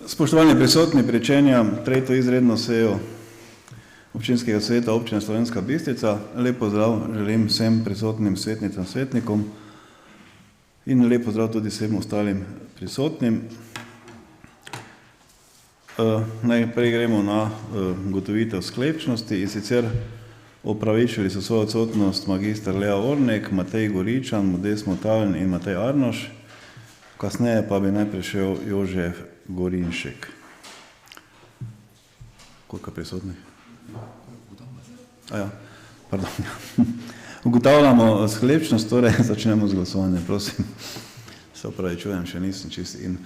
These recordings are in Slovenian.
Spoštovani prisotni, pričenjam tretjo izredno sejo Občinskega sveta Občine Slovenska Bistrica. Lep pozdrav želim vsem prisotnim svetnicam, svetnikom in lep pozdrav tudi vsem ostalim prisotnim. Najprej gremo na ugotovitev sklepčnosti in sicer opravičili so svojo odsotnost magister Lea Ornek, Matej Goričan, Modest Motaln in Matej Arnoš. Kasneje pa bi najprej šel Jožef Gorinšek. Koliko prisotnih? Pardon. Ugotavljamo sklepčnost, torej začnemo z glasovanjem, prosim. Se opravičujem, še nisem čist in.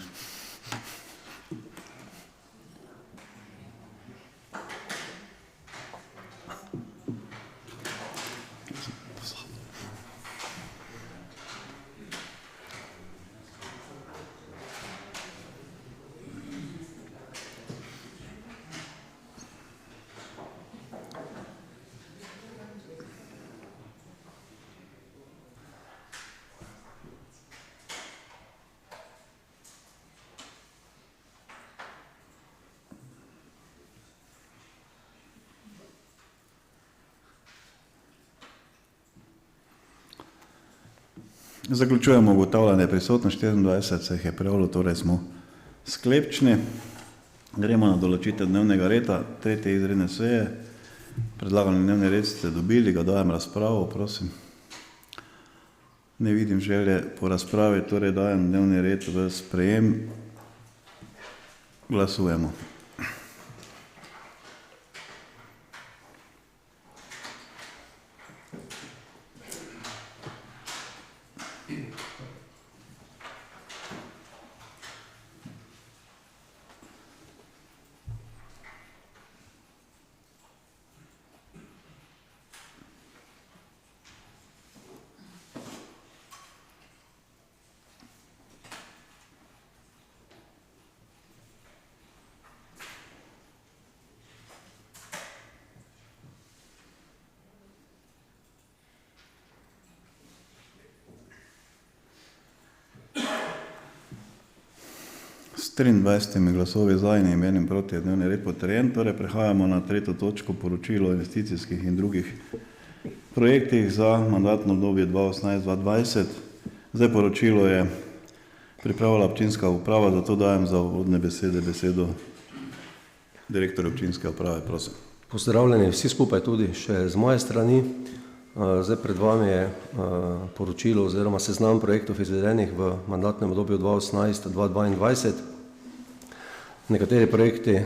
Zaključujemo ugotavljanje prisotnosti, 24 se jih je prijavilo, torej smo sklepčni. Gremo na določitev dnevnega reda, tretje izredne seje. Predlagani dnevni red ste dobili, ga dajem razpravo, prosim. Ne vidim želje po razpravi, torej dajem dnevni red v sprejem. Glasujemo. S 23 glasovi za in enim proti je dnevni red potrjen, torej prehajamo na tretjo točko, poročilo o investicijskih in drugih projektih za mandatno obdobje 2018-2020. Zdaj poročilo je pripravila občinska uprava, zato dajem za uvodne besede besedo direktorju občinske uprave, prosim. Pozdravljeni vsi skupaj tudi še z moje strani. Zdaj pred vami je poročilo oziroma seznam projektov izvedenih v mandatnem obdobju 2018-2022. Nekateri projekti,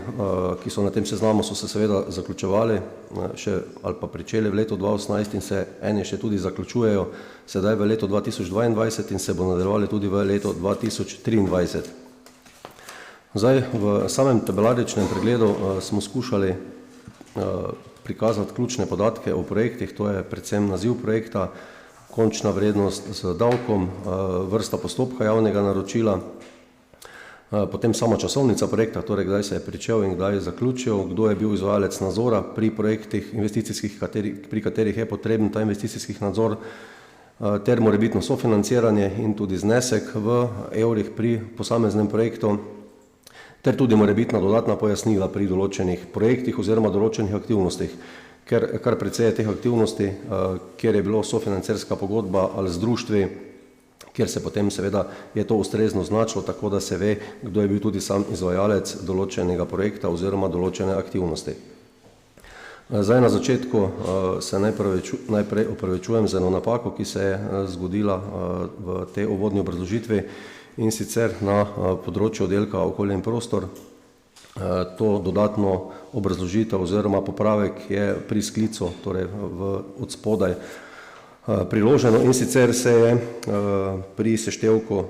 ki so na tem seznamu, so se seveda zaključevali še ali pa pričeli v letu 2018 in se eni še tudi zaključujejo sedaj v letu 2022 in se bo nadaljevali tudi v letu 2023. Zdaj v samem tabelaričnem pregledu smo skušali prikazati ključne podatke o projektih, to je predvsem naziv projekta, končna vrednost z davkom, vrsta postopka javnega naročila, potem sama časovnica projekta, torej kdaj se je pričel in kdaj je zaključil, kdo je bil izvajalec nadzora pri projektih investicijskih, pri katerih je potreben ta investicijski nadzor, ter morebitno sofinanciranje in tudi znesek v evrih pri posameznem projektu, ter tudi morebitna dodatna pojasnila pri določenih projektih oziroma določenih aktivnostih, ker kar precej je teh aktivnosti, kjer je bilo sofinancerska pogodba ali z društvi, kjer se potem seveda je to ustrezno označilo, tako da se ve, kdo je bil tudi sam izvajalec določenega projekta oziroma določene aktivnosti. Zdaj na začetku se najprej opravičujem za eno napako, ki se je zgodila v tej uvodni obrazložitvi, in sicer na področju oddelka okolje in prostor. To dodatno obrazložitev oziroma popravek je pri sklicu, torej od spodaj priloženo, in sicer se je pri seštevku,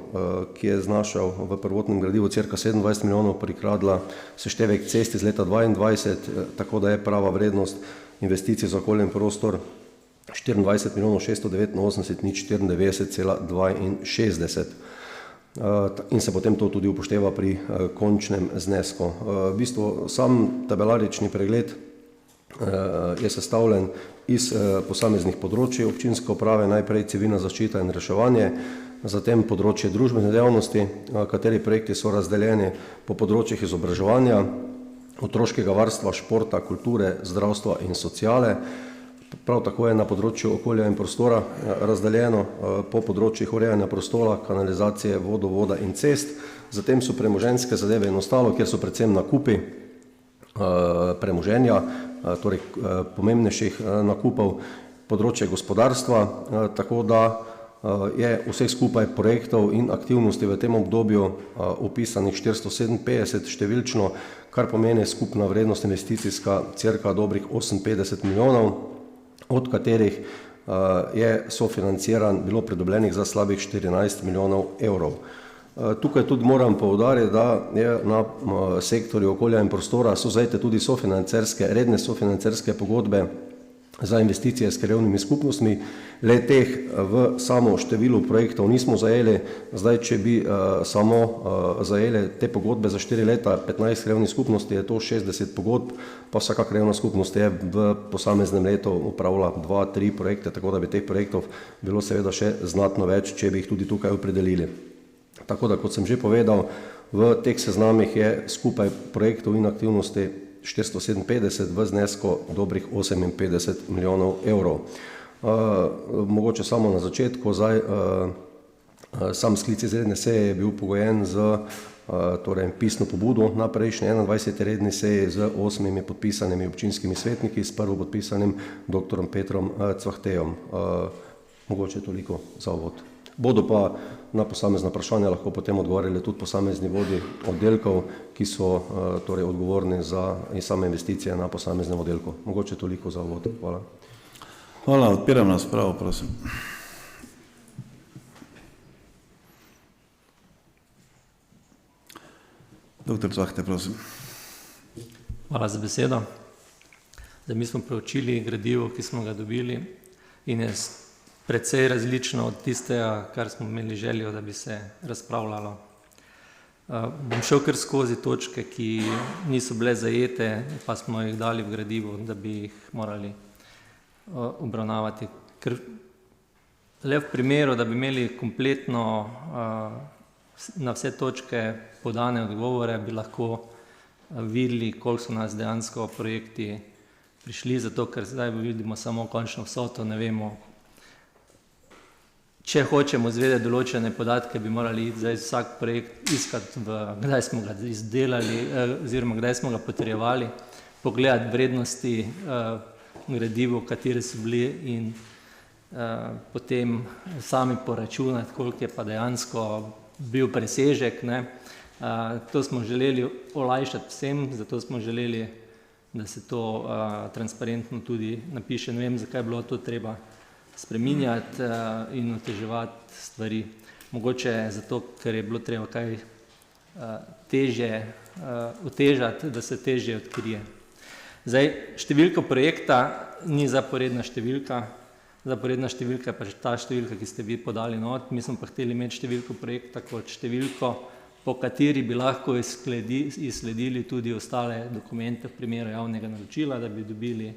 ki je znašal v prvotnem gradivu cirka 27 milijonov, prikradla seštevek cest iz leta 2022, tako da je prava vrednost investicij za okolje in prostor 24 milijonov 689 nič 94,62. In se potem to tudi upošteva pri končnem znesku. V bistvu sam tabelarični pregled je sestavljen iz posameznih področij občinske uprave, najprej civilna zaščita in reševanje, zatem področje družbene dejavnosti, kateri projekti so razdeljeni po področjih izobraževanja, otroškega varstva, športa, kulture, zdravstva in sociale. Prav tako je na področju okolja in prostora razdeljeno po področjih urejanja prostora, kanalizacije, vodovoda in cest. Zatem so premoženjske zadeve in ostalo, kjer so predvsem nakupi premoženja, torej pomembnejših nakupov, področje gospodarstva, tako da je vseh skupaj projektov in aktivnosti v tem obdobju opisanih 457 številčno, kar pomeni skupna vrednost investicijska cirka dobrih 58 milijonov, od katerih je sofinanciran bilo pridobljenih za slabih 14 milijonov evrov. Tukaj tudi moram poudariti, da je na sektorju okolja in prostora so zajete tudi redne sofinancerske pogodbe za investicije s krajevnimi skupnostmi. Le teh v samo število projektov nismo zajeli. Zdaj, če bi samo zajeli te pogodbe za 4 leta, 15 krajevnih skupnosti, je to 60 pogodb, pa vsaka krajevna skupnost je v posameznem letu upravila 2-3 projekte, tako da bi teh projektov bilo seveda še znatno več, če bi jih tudi tukaj opredelili. Tako da, kot sem že povedal, v teh seznamih je skupaj projektov in aktivnosti 457 v znesku dobrih 58 milijonov evrov. Mogoče samo na začetku, sam sklic izredne seje je bil pogojen z pisno pobudo na prejšnji 21. redni seji z 8 podpisanimi občinskimi svetniki, s prvo podpisanim dr. Petrom Cvahtem. Mogoče toliko za uvod. Bodo pa na posamezna vprašanja lahko potem odgovarjali tudi posamezni vodji oddelkov, ki so odgovorni za same investicije na posameznem oddelku. Mogoče toliko za uvod. Hvala. Hvala, odpiram razpravo, prosim. Dr. Cvahte, prosim. Hvala za besedo. Mi smo preučili gradivo, ki smo ga dobili, in je precej različno od tistega, kar smo imeli željo, da bi se razpravljalo. Bom šel kar skozi točke, ki niso bile zajete, pa smo jih dali v gradivo, da bi jih morali obravnavati. Ker le v primeru, da bi imeli kompletno na vse točke podane odgovore, bi lahko videli, koliko so nas dejansko projekti prišli, zato ker zdaj vidimo samo končno vsoto, ne vemo. Če hočemo izvedeti določene podatke, bi morali zdaj vsak projekt iskati, kdaj smo ga izdelali, oziroma kdaj smo ga potrjevali, pogledati vrednosti gradivo, katere so bili, in potem sami poračunati, koliko je pa dejansko bil presežek. To smo želeli olajšati vsem, zato smo želeli, da se to transparentno tudi napiše. Ne vem, zakaj je bilo to treba spreminjati in oteževati stvari. Mogoče zato, ker je bilo treba kaj težje otežati, da se težje odkrije. Zdaj, številka projekta ni zaporedna številka. Zaporedna številka je pa ta številka, ki ste vi podali not. Mi smo pa hteli imeti številko projekta kot številko, po kateri bi lahko izsledili tudi ostale dokumente v primeru javnega naročila, da bi dobili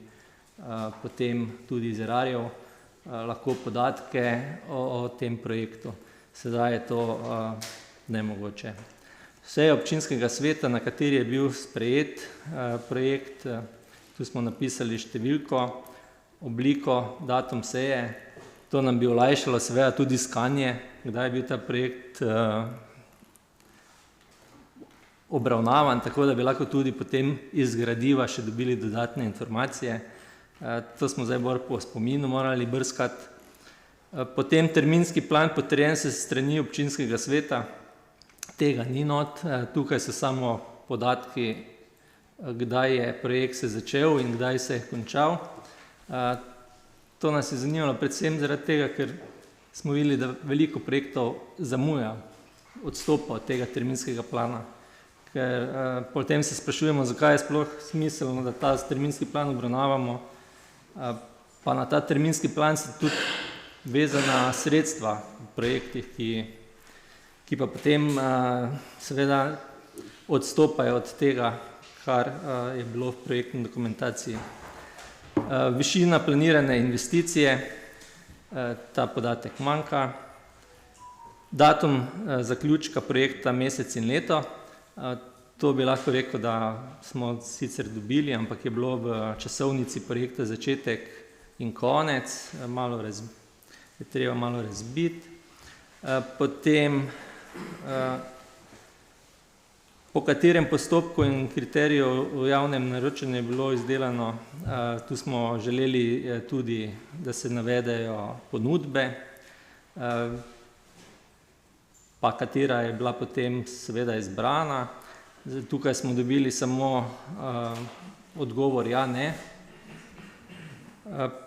potem tudi iz erarjev lahko podatke o tem projektu. Sedaj je to nemogoče. Seja občinskega sveta, na kateri je bil sprejet projekt, tu smo napisali številko, obliko, datum seje. To nam bi olajšalo seveda tudi iskanje, kdaj je bil ta projekt obravnavan, tako da bi lahko tudi potem iz gradiva še dobili dodatne informacije. To smo zdaj bolj po spominu morali brskati. Potem terminski plan potrjen se strani občinskega sveta, tega ni not. Tukaj so samo podatki, kdaj je projekt se začel in kdaj se je končal. To nas je zanimalo predvsem zaradi tega, ker smo videli, da veliko projektov zamuja, odstopa od tega terminskega plana. Ker potem se sprašujemo, zakaj je sploh smiselno, da ta terminski plan obravnavamo, pa na ta terminski plan so tudi vezana sredstva v projektih, ki pa potem seveda odstopajo od tega, kar je bilo v projektni dokumentaciji. Višina planirane investicije, ta podatek manjka. Datum zaključka projekta mesec in leto. To bi lahko rekel, da smo sicer dobili, ampak je bilo v časovnici projekta začetek in konec, je treba malo razbiti. Potem, po katerem postopku in kriteriju v javnem naročanju je bilo izdelano, tu smo želeli tudi, da se navedejo ponudbe, pa katera je bila potem seveda izbrana. Tukaj smo dobili samo odgovor ja, ne.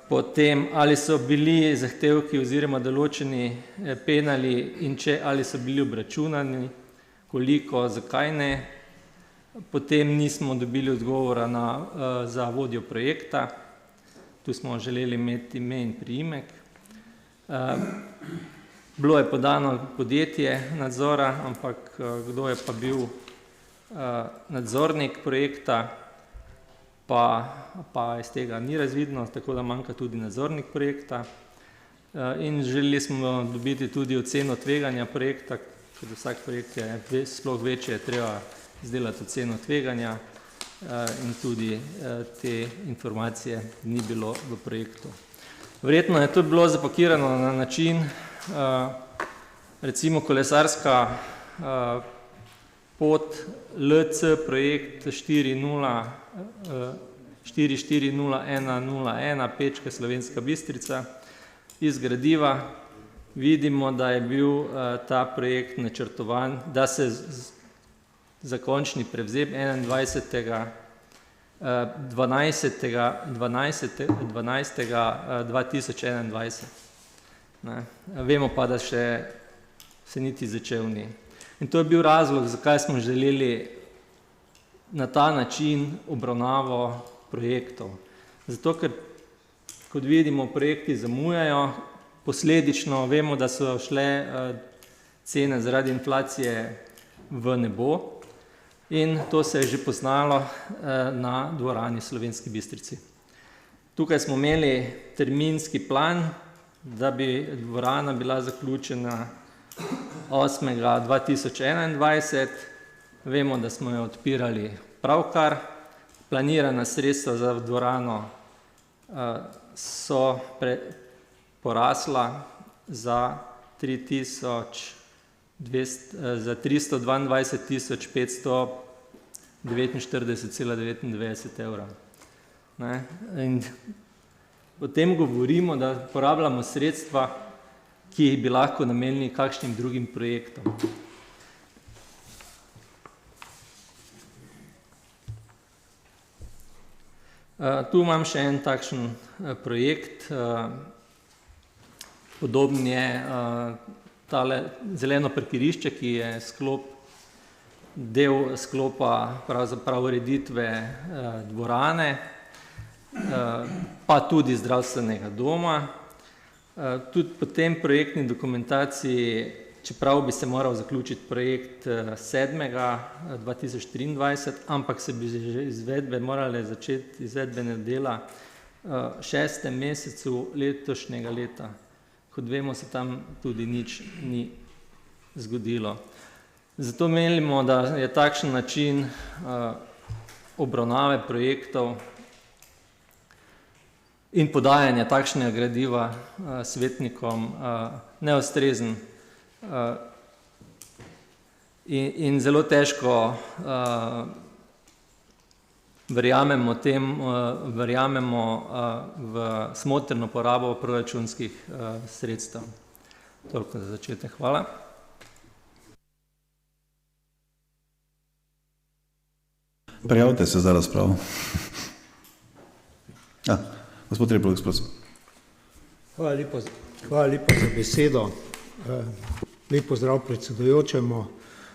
Potem, ali so bili zahtevki oziroma določeni penali in ali so bili obračunani, koliko, zakaj ne. Potem nismo dobili odgovora za vodjo projekta, tu smo želeli imeti ime in priimek. Bilo je podano podjetje nadzora, ampak kdo je pa bil nadzornik projekta, pa iz tega ni razvidno, tako da manjka tudi nadzornik projekta. In želeli smo dobiti tudi oceno tveganja projekta, ker vsak projekt je sploh večje, je treba izdelati oceno tveganja in tudi te informacije ni bilo v projektu. Verjetno je to bilo zapakirano na način, recimo kolesarska pot LC projekt 440101 Pečke Slovenska Bistrica. Iz gradiva vidimo, da je bil ta projekt načrtovan, da se za končni prevzem 12.12.2021. Vemo pa, da še se niti začel ni. In to je bil razlog, zakaj smo želeli na ta način obravnavo projektov. Zato, ker, kot vidimo, projekti zamujajo, posledično vemo, da so šle cene zaradi inflacije v nebo in to se je že poznalo na dvorani Slovenski Bistrici. Tukaj smo imeli terminski plan, da bi dvorana bila zaključena 8.2021. Vemo, da smo jo odpirali pravkar. Planirana sredstva za dvorano so porasla za 322.549,99 evra. In potem govorimo, da porabljamo sredstva, ki jih bi lahko namenili kakšnim drugim projektom. Tu imam še en takšen projekt, podoben je tale zeleno parkirišče, ki je del sklopa pravzaprav ureditve dvorane, pa tudi zdravstvenega doma. Tudi po tem projektni dokumentaciji, čeprav bi se moral zaključiti projekt 7.2023, ampak se bi že morale začeti izvedbene dela v 6. mesecu letošnjega leta. Kot vemo, se tam tudi nič ni zgodilo. Zato menimo, da je takšen način obravnave projektov in podajanja takšnega gradiva svetnikom neustrezen in zelo težko verjamemo v smotrno porabo proračunskih sredstev. Toliko za začetek. Hvala. Prijavite se za razpravo. Gospod Rebrovec, prosim. Hvala lepa za besedo. Lep pozdrav predsedujočemu,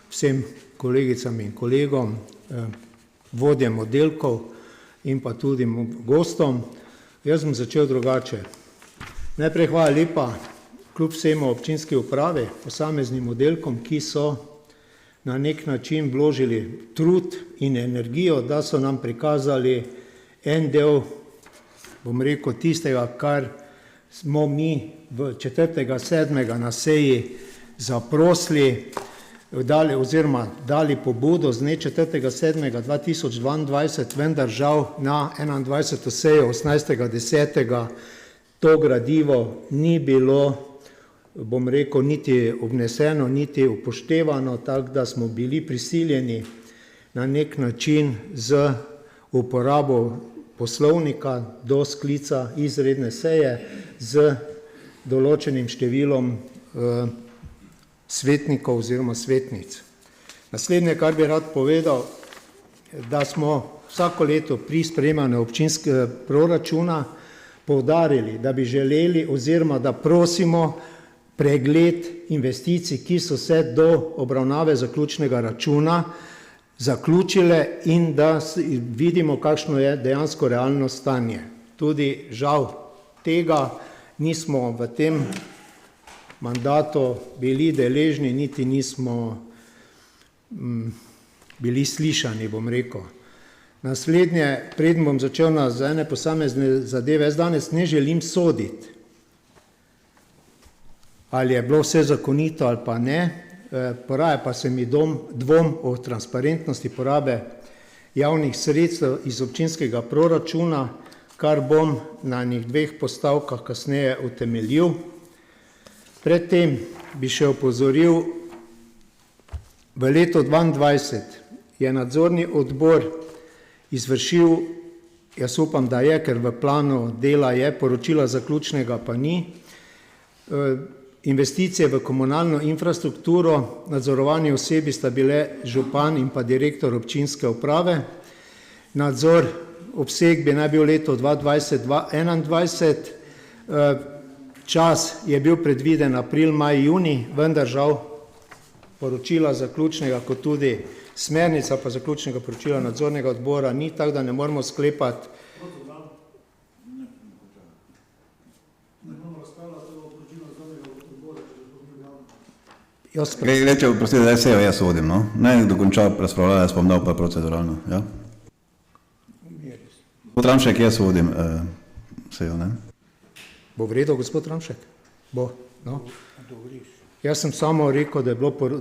vsem kolegicam in kolegom, vodjem oddelkov in pa tudi gostom. Jaz bom začel drugače. Najprej hvala lepa kljub vsemu občinski upravi, posameznim oddelkom, ki so na nek način vložili trud in energijo, da so nam prikazali en del, bom rekel, tistega, kar smo mi v 4.7. na seji zaprosili, dali pobudo z dne 4.7.2022, vendar žal na 21. sejo 18.10. to gradivo ni bilo, bom rekel, niti obneseno, niti upoštevano, tako da smo bili prisiljeni na nek način z uporabo poslovnika do sklica izredne seje z določenim številom svetnikov oziroma svetnic. Naslednje, kar bi rad povedal, da smo vsako leto pri sprejemanju občinskega proračuna poudarili, da bi želeli oziroma da prosimo pregled investicij, ki so se do obravnave zaključnega računa zaključile in da vidimo, kakšno je dejansko realno stanje. Tudi žal tega nismo v tem mandatu bili deležni, niti nismo bili slišani, bom rekel. Naslednje, preden bom začel na ene posamezne zadeve, jaz danes ne želim soditi, ali je bilo vse zakonito ali pa ne, poraja pa se mi dvom o transparentnosti porabe javnih sredstev iz občinskega proračuna, kar bom na njih 2 postavkah kasneje utemeljil. Predtem bi še opozoril, v letu 2022 je nadzorni odbor izvršil, jaz upam, da je, ker v planu dela je, poročila zaključnega pa ni, investicije v komunalno infrastrukturo, nadzorovani osebi sta bile župan in pa direktor občinske uprave. Nadzor, obseg bi naj bil leto 2020-2021, čas je bil predviden april, maj, junij, vendar žal poročila zaključnega, kot tudi smernica pa zaključnega poročila nadzornega odbora ni, tako da ne moremo sklepati. Če oprostite, da sejo jaz vodim, no? Ne dokončal razpravljala, jaz bom dal pa proceduralno, ja? Gospod Tramšek, jaz vodim sejo, ne? Bo v redu, gospod Tramšek? Bo, no? Jaz sem samo rekel,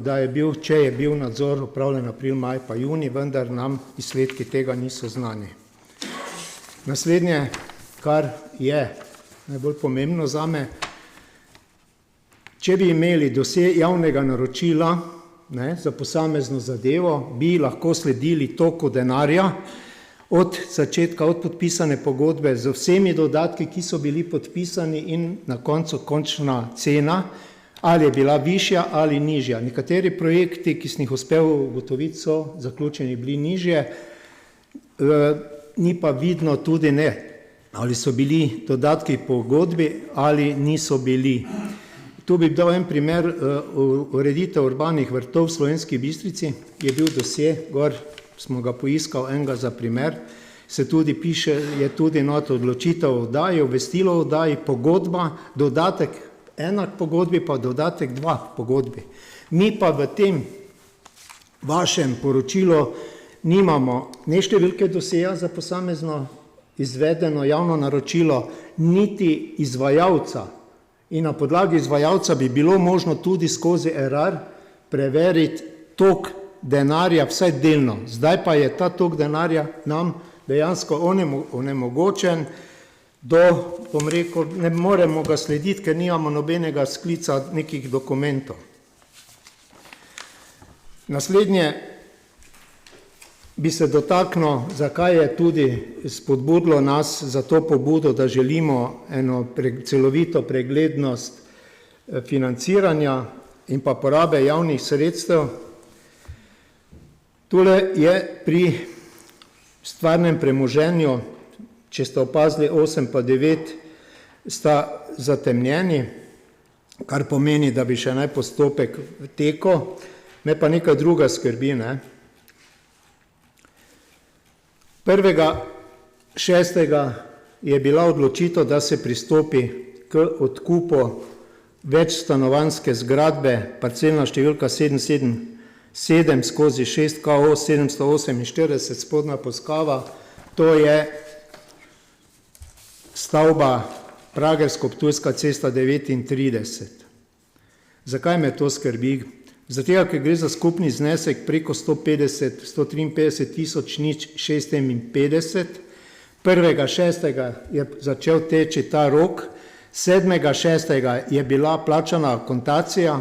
da je bil, če je bil nadzor opravljen april, maj pa junij, vendar nam izsledki tega niso znani. Naslednje, kar je najbolj pomembno zame, če bi imeli dosje javnega naročila za posamezno zadevo, bi lahko sledili toku denarja od začetka, od podpisane pogodbe z vsemi dodatki, ki so bili podpisani in na koncu končna cena, ali je bila višja ali nižja. Nekateri projekti, ki sem jih uspel ugotoviti, so zaključeni bili nižje, ni pa vidno tudi ne, ali so bili dodatki pogodbi ali niso bili. Tu bi dal en primer, ureditev urbanih vrtov v Slovenski Bistrici, je bil dosje, gor smo ga poiskal enega za primer, se tudi piše, je tudi not odločitev o oddaji, obvestilo o oddaji, pogodba, dodatek enak pogodbi, pa dodatek 2 pogodbi. Mi pa v tem vašem poročilu nimamo ne številke dosjeja za posamezno izvedeno javno naročilo, niti izvajalca. In na podlagi izvajalca bi bilo možno tudi skozi Erar preveriti tok denarja vsaj delno. Zdaj pa je ta tok denarja nam dejansko onemogočen, bom rekel, ne moremo ga slediti, ker nimamo nobenega sklica nekih dokumentov. Naslednje bi se dotaknil, zakaj je tudi spodbudilo nas za to pobudo, da želimo eno celovito preglednost financiranja in pa porabe javnih sredstev. Tule je pri stvarnem premoženju, če ste opazili 8 pa 9, sta zatemnjeni, kar pomeni, da bi še naj postopek tekel, me pa nekaj druga skrbi, ne. 1.6. je bila odločitev, da se pristopi k odkupu večstanovanjske zgradbe, parcelna številka 777/6 KO 748, spodnja Poskava, to je stavba Pragersko-Ptujska cesta 39. Zakaj me to skrbi? Zato, ker gre za skupni znesek preko 153 tisoč 56. 1.6. je začel teči ta rok, 7.6. je bila plačana akontacija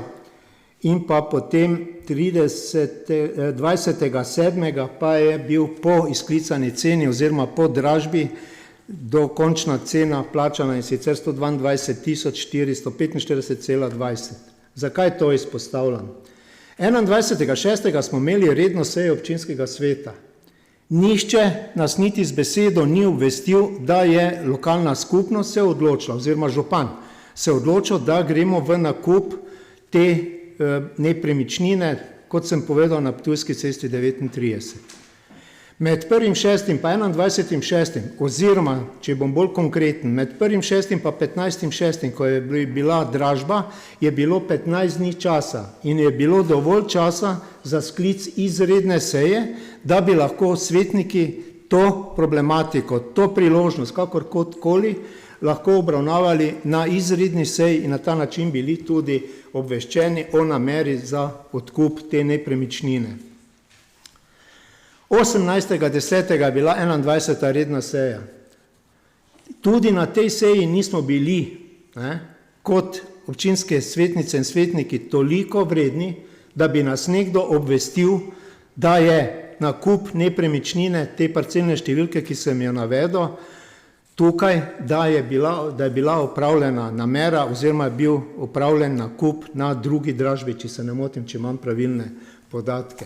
in pa potem 20.7. pa je bil po izklicani ceni oziroma po dražbi dokončna cena plačana in sicer 122.445,20. Zakaj to izpostavljam? 21.6. smo imeli redno sejo občinskega sveta. Nihče nas niti z besedo ni obvestil, da je lokalna skupnost se odločila, oziroma župan se odločil, da gremo v nakup te nepremičnine, kot sem povedal, na Ptujski cesti 39. Med 1.6. pa 21.6. oziroma, če bom bolj konkreten, med 1.6. pa 15.6., ko je bila dražba, je bilo 15 dni časa in je bilo dovolj časa za sklic izredne seje, da bi lahko svetniki to problematiko, to priložnost, kakorkoli, lahko obravnavali na izredni seji in na ta način bili tudi obveščeni o nameri za odkup te nepremičnine. 18.10. je bila 21. redna seja. Tudi na tej seji nismo bili kot občinske svetnice in svetniki toliko vredni, da bi nas nekdo obvestil, da je nakup nepremičnine, te parcelne številke, ki sem jo navedel, tukaj, da je bila opravljena namera oziroma je bil opravljen nakup na drugi dražbi, če se ne motim, če imam pravilne podatke.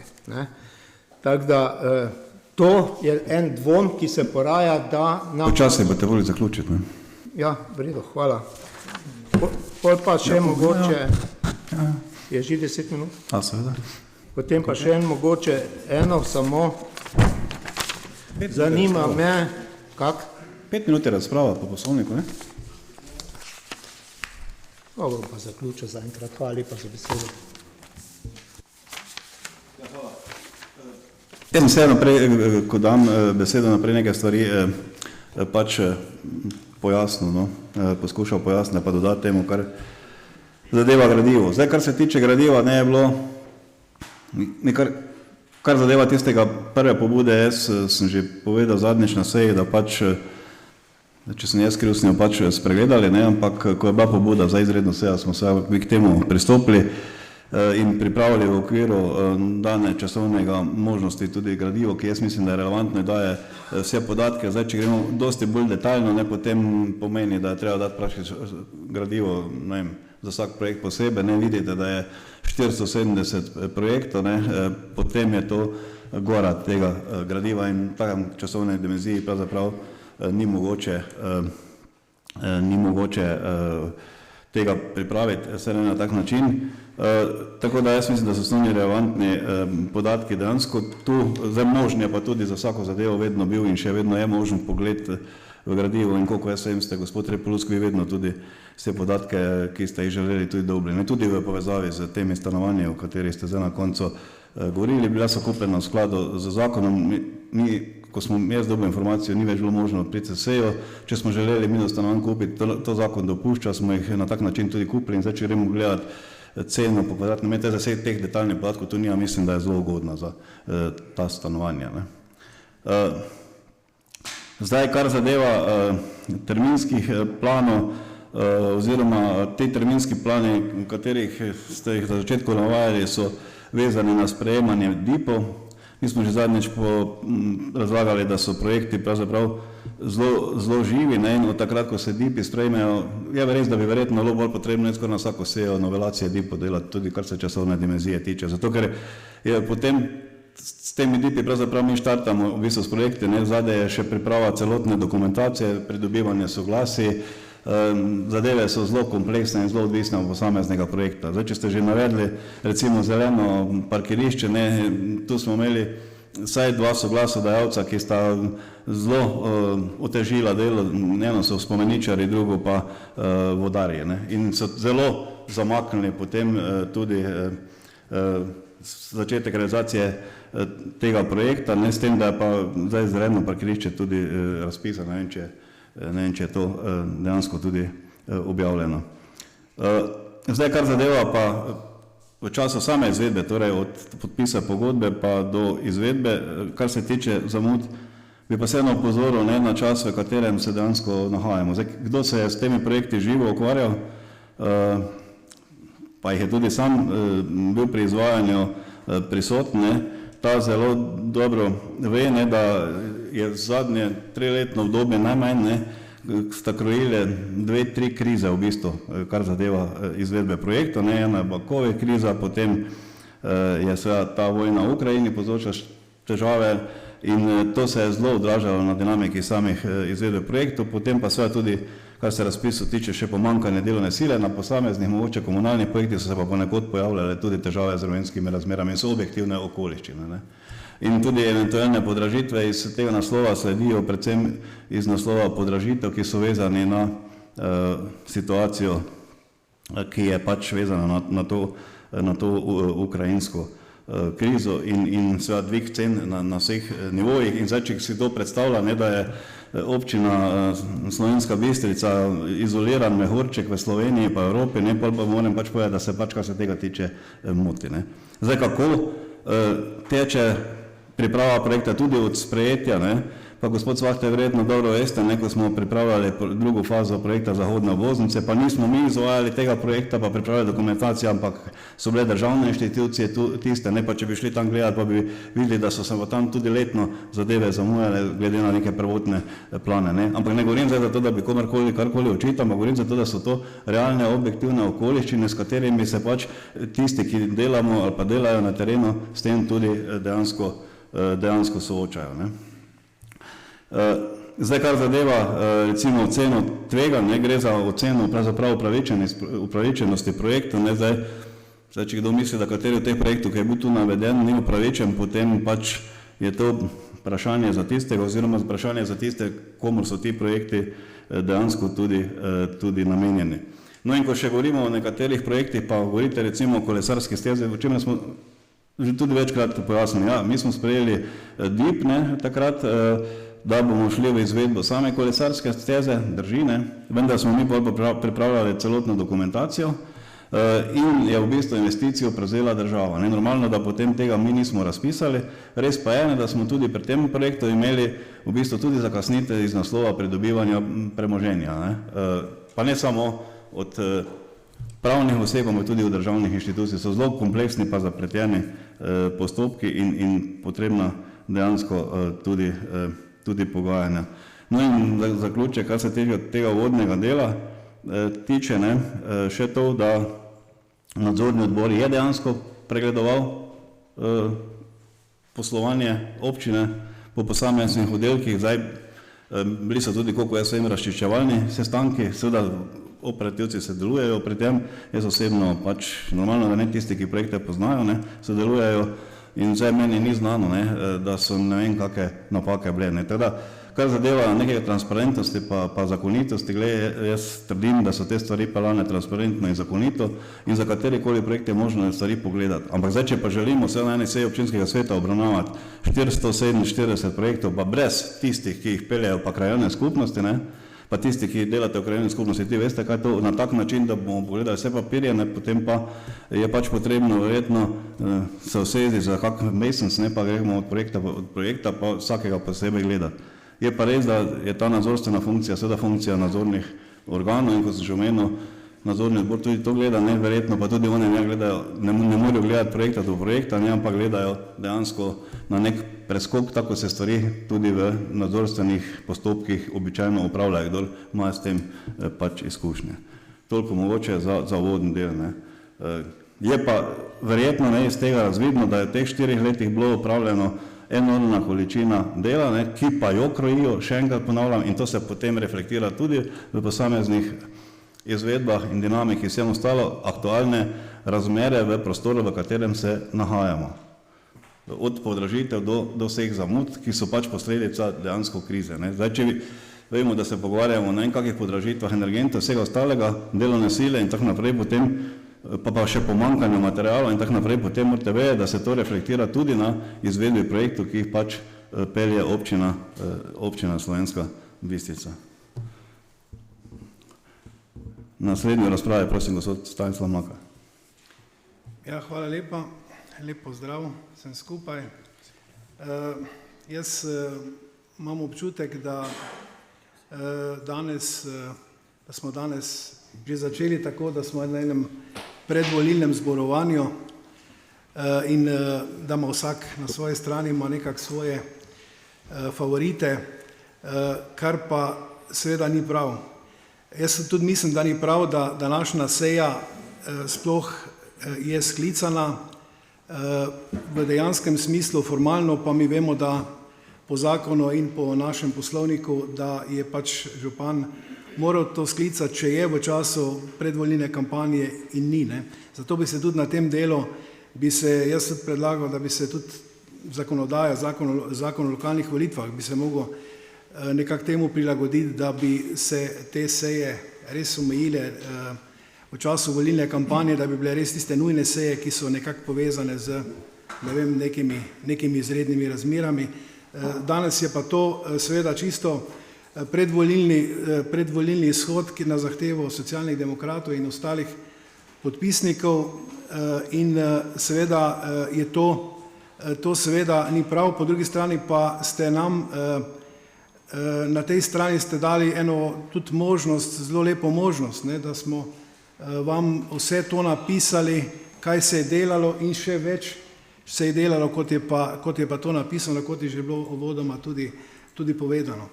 Tako da to je en dvom, ki se poraja, da nam... Počasi boste volili zaključiti, ne? Ja, v redu, hvala. Pol pa še mogoče... Je že 10 minut? A, seveda. Potem pa še mogoče eno samo... Zanima me... Kak? 5 minut je razprava po poslovniku, ne? Dobro, pa zaključil zaenkrat. Hvala lepa za besedo. Jaz sem vseeno prej, ko dam besedo naprej nekaj stvari, pač pojasnil, poskušal pojasniti, pa dodati temu, kar zadeva gradivo. Zdaj, kar se tiče gradiva, ne je bilo, kar zadeva tistega prve pobude, jaz sem že povedal zadnjič na seji, da pač, če sem jaz kriv, sem jo pač spregledali, ampak ko je bila pobuda za izredno sejo, smo se k temu pristopili in pripravili v okviru dane časovnega možnosti tudi gradivo, ki jaz mislim, da je relevantno in daje vse podatke. Zdaj, če gremo dosti bolj detaljno, potem pomeni, da je treba dati praktično gradivo, za vsak projekt posebej, vidite, da je 470 projektov, potem je to gora tega gradiva in v takem časovnej dimenziji pravzaprav ni mogoče tega pripraviti, vse ne na tak način. Tako da jaz mislim, da so osnovni relevantni podatki dejansko tu, zdaj možen je pa tudi za vsako zadevo vedno bil in še vedno je možen pogled v gradivo in koliko jaz vem, ste gospod Repolusk, vi vedno tudi vse podatke, ki ste jih želeli, tudi dobili. Tudi v povezavi z temi stanovanji, o katerih ste zdaj na koncu govorili, bila so kupljena v skladu z zakonom. Ko smo jaz dobil informacijo, ni več bilo možno priti v sejo. Če smo želeli mi do stanovanj kupiti, to zakon dopušča, smo jih na tak način tudi kupili in zdaj, če gremo gledati ceno po kvadratnem metru, za vseh teh detaljnih podatkov tu nima, mislim, da je zelo ugodna za ta stanovanja. Zdaj, kar zadeva terminskih planov, oziroma te terminski plani, v katerih ste jih za začetku navajali, so vezani na sprejemanje DIP-ov. Mi smo že zadnjič razlagali, da so projekti pravzaprav zelo živi in od takrat, ko se DIP-i sprejmejo, je res, da bi verjetno bilo bolj potrebno skoraj na vsako sejo novelacije DIP-ov delati, tudi kar se časovne dimenzije tiče. Zato, ker je potem s temi DIP-i pravzaprav mi štartamo v bistvu s projekti, zadaj je še priprava celotne dokumentacije, pridobivanje soglasij, zadeve so zelo kompleksne in zelo odvisne od posameznega projekta. Zdaj, če ste že navedli recimo zeleno parkirišče, tu smo imeli vsaj 2 soglasodajalca, ki sta zelo otežila delo, eno so spomeničari, drugo pa vodarji. In so zelo zamaknili potem tudi začetek realizacije tega projekta, s tem, da je pa zdaj zeleno parkirišče tudi razpisano, ne vem, če je to dejansko tudi objavljeno. Zdaj, kar zadeva pa v času same izvedbe, torej od podpisa pogodbe pa do izvedbe, kar se tiče zamud, bi pa vseeno opozoril na čas, v katerem se dejansko nahajamo. Zdaj, kdo se je s temi projekti živo ukvarjal, pa jih je tudi sam bil pri izvajanju prisoten, ta zelo dobro ve, da je zadnje 3-letno obdobje najmanj, sta krojile 2-3 krize v bistvu, kar zadeva izvedbe projektov. Ena je COVID kriza, potem je seveda ta vojna v Ukrajini povzročila težave in to se je zelo odražalo na dinamiki samih izvedbe projektov, potem pa seveda tudi, kar se razpisov tiče, še pomanjkanje delovne sile na posameznih mogoče komunalnih projektih, so se pa ponekod pojavljale tudi težave z vremenskimi razmerami in so objektivne okoliščine. In tudi eventualne podražitve iz tega naslova sledijo predvsem iz naslova podražitev, ki so vezani na situacijo, ki je pač vezana na to ukrajinsko krizo in seveda dvig cen na vseh nivojih. In zdaj, če si to predstavlja, da je občina Slovenska Bistrica izoliran mehurček v Sloveniji pa Evropi, pa moram pač povedati, da se pač, kar se tega tiče, moti. Zdaj, kako teče priprava projekta tudi od sprejetja, pa gospod Svahte verjetno dobro veste, ko smo pripravljali drugo fazo projekta Zahodne obvoznice, pa nismo mi izvajali tega projekta, pa pripravljali dokumentacijo, ampak so bile državne inštitucije tiste, pa če bi šli tam gledati, pa bi videli, da so se tam tudi letno zadeve zamujale glede na neke prvotne plane. Ampak ne govorim zdaj za to, da bi komarkoli karkoli očital, ampak govorim za to, da so to realne, objektivne okoliščine, s katerimi se pač tisti, ki delamo ali pa delajo na terenu, s tem tudi dejansko soočajo. Zdaj, kar zadeva recimo oceno tveganj, gre za oceno pravzaprav upravičenosti projektov. Zdaj, če kdo misli, da kateri od teh projektov, ki je bil tu naveden, ni upravičen, potem pač je to vprašanje za tistega oziroma vprašanje za tiste, komu so ti projekti dejansko tudi namenjeni. No in ko še govorimo o nekaterih projektih, pa govorite recimo o kolesarski stezi, o čemer smo že tudi večkrat pojasnili. Ja, mi smo sprejeli DIP takrat, da bomo šli v izvedbo same kolesarske steze, drži, vendar smo mi pripravljali celotno dokumentacijo in je v bistvu investicijo prevzela država. Normalno, da potem tega mi nismo razpisali, res pa je, da smo tudi pri tem projektu imeli v bistvu tudi zakasnitev iz naslova pridobivanja premoženja. Pa ne samo od pravnih oseb, ampak tudi od državnih inštitucij. So zelo kompleksni pa zapleteni postopki in potrebna dejansko tudi pogajanja. No in zaključek, kar se tega uvodnega dela tiče, še to, da nadzorni odbor je dejansko pregledoval poslovanje občine po posameznih oddelkih. Zdaj, bili so tudi, koliko jaz vem, razčiščevalni sestanki, seveda operativci se delujejo pri tem, jaz osebno pač normalno, da ne tisti, ki projekte poznajo, sodelujejo in zdaj meni ni znano, da so ne vem kakve napake bile. Teda, kar zadeva nekaj transparentnosti pa zakonitosti, jaz trdim, da so te stvari peljane transparentno in zakonito in za katerikoli projekt je možno stvari pogledati. Ampak zdaj, če pa želimo vse na eni seji občinskega sveta obravnavati 447 projektov, pa brez tistih, ki jih peljajo pa krajevne skupnosti, pa tisti, ki delate v krajevni skupnosti, ti veste, kaj to na tak način, da bomo pogledali vse papirje, potem pa je pač potrebno verjetno se usesti za kak mesec, pa gremo od projekta pa vsakega posebej gledati. Je pa res, da je ta nadzorstvena funkcija, seveda funkcija nadzornih organov in ko sem že omenil, nadzorni odbor tudi to gleda, verjetno pa tudi oni ne morajo gledati projekta do projekta, ampak gledajo dejansko na nek preskok, tako se stvari tudi v nadzorstvenih postopkih običajno upravljajo, kdor ima s tem pač izkušnje. Toliko mogoče za uvodni del. Je pa verjetno iz tega razvidno, da je v teh 4 letih bilo upravljeno enormna količina dela, ki pa jo krojijo, še enkrat ponavljam, in to se potem reflektira tudi v posameznih izvedbah in dinamiki, vsem ostalo aktualne razmere v prostoru, v katerem se nahajamo. Od podražitev do vseh zamud, ki so pač posledica dejansko krize. Zdaj, če vemo, da se pogovarjamo o nekakih podražitvah energentov, vsega ostalega, delovne sile in tako naprej, potem pa še pomanjkanju materialov in tako naprej, potem morate vedeti, da se to reflektira tudi na izvedbi projektov, ki jih pač pelje občina Slovenska Bistrica. Naslednjo razpravo prosim gospod Stanislav Mlakar. Ja, hvala lepa. Lep pozdrav vsem skupaj. Jaz imam občutek, da smo danes že začeli tako, da smo na enem predvolilnem zborovanju in da ima vsak na svoji strani ima nekako svoje favorite, kar pa seveda ni prav. Jaz tudi mislim, da ni prav, da današnja seja sploh je sklicana v dejanskem smislu, formalno pa mi vemo, da po zakonu in po našem poslovniku, da je pač župan moral to sklicati, če je v času predvolilne kampanje in ni. Ne. Zato bi se tudi na tem delu, jaz tudi predlagal, da bi se tudi zakonodaja, zakon o lokalnih volitvah, bi se mogel nekako temu prilagoditi, da bi se te seje res omejile v času volilne kampanje, da bi bile res tiste nujne seje, ki so nekako povezane z nekimi izrednimi razmerami. Danes je pa to seveda čisto predvolilni izhod, ki na zahtevo Socialnih demokratov in ostalih podpisnikov in seveda je to seveda ni prav, po drugi strani pa ste nam na tej strani ste dali eno tudi možnost, zelo lepo možnost, ne, da smo vam vse to napisali, kaj se je delalo in še več se je delalo, kot je pa to napisano, kot je že bilo uvodoma tudi povedano.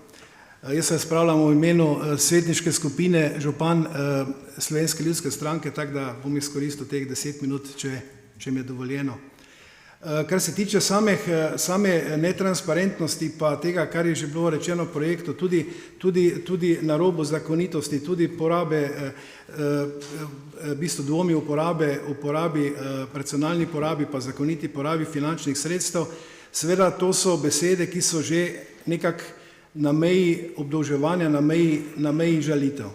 Jaz se spravljam v imenu svetniške skupine župan Slovenske ljudske stranke, tako da bom izkoristil teh 10 minut, če mi je dovoljeno. Kar se tiče same netransparentnosti pa tega, kar je že bilo rečeno v projektu, tudi na robu zakonitosti, tudi porabe, v bistvu dvomi uporabi, racionalni porabi pa zakoniti porabi finančnih sredstev, seveda to so besede, ki so že nekako na meji obdolževanja, na meji žalitev.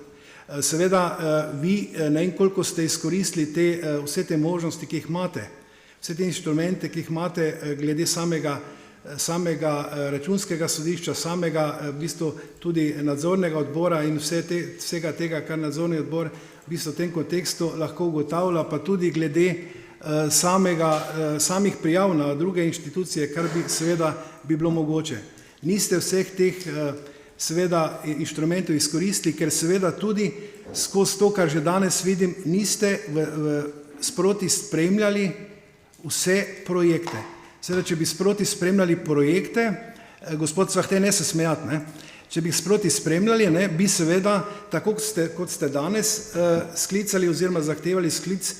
Seveda vi ne vem, koliko ste izkoristili vse te možnosti, ki jih imate, vse te inštrumente, ki jih imate glede samega računskega sodišča, samega v bistvu tudi nadzornega odbora in vsega tega, kar nadzorni odbor v bistvu v tem kontekstu lahko ugotavlja, pa tudi glede samih prijav na druge inštitucije, kar bi seveda bilo mogoče. Niste vseh teh seveda inštrumentov izkoristili, ker seveda tudi skozi to, kar že danes vidim, niste sproti spremljali vse projekte. Seveda, če bi sproti spremljali projekte, gospod Cvahte, ne se smejati, ne? Če bi sproti spremljali, ne, bi seveda, tako kot ste danes sklicali oziroma zahtevali sklic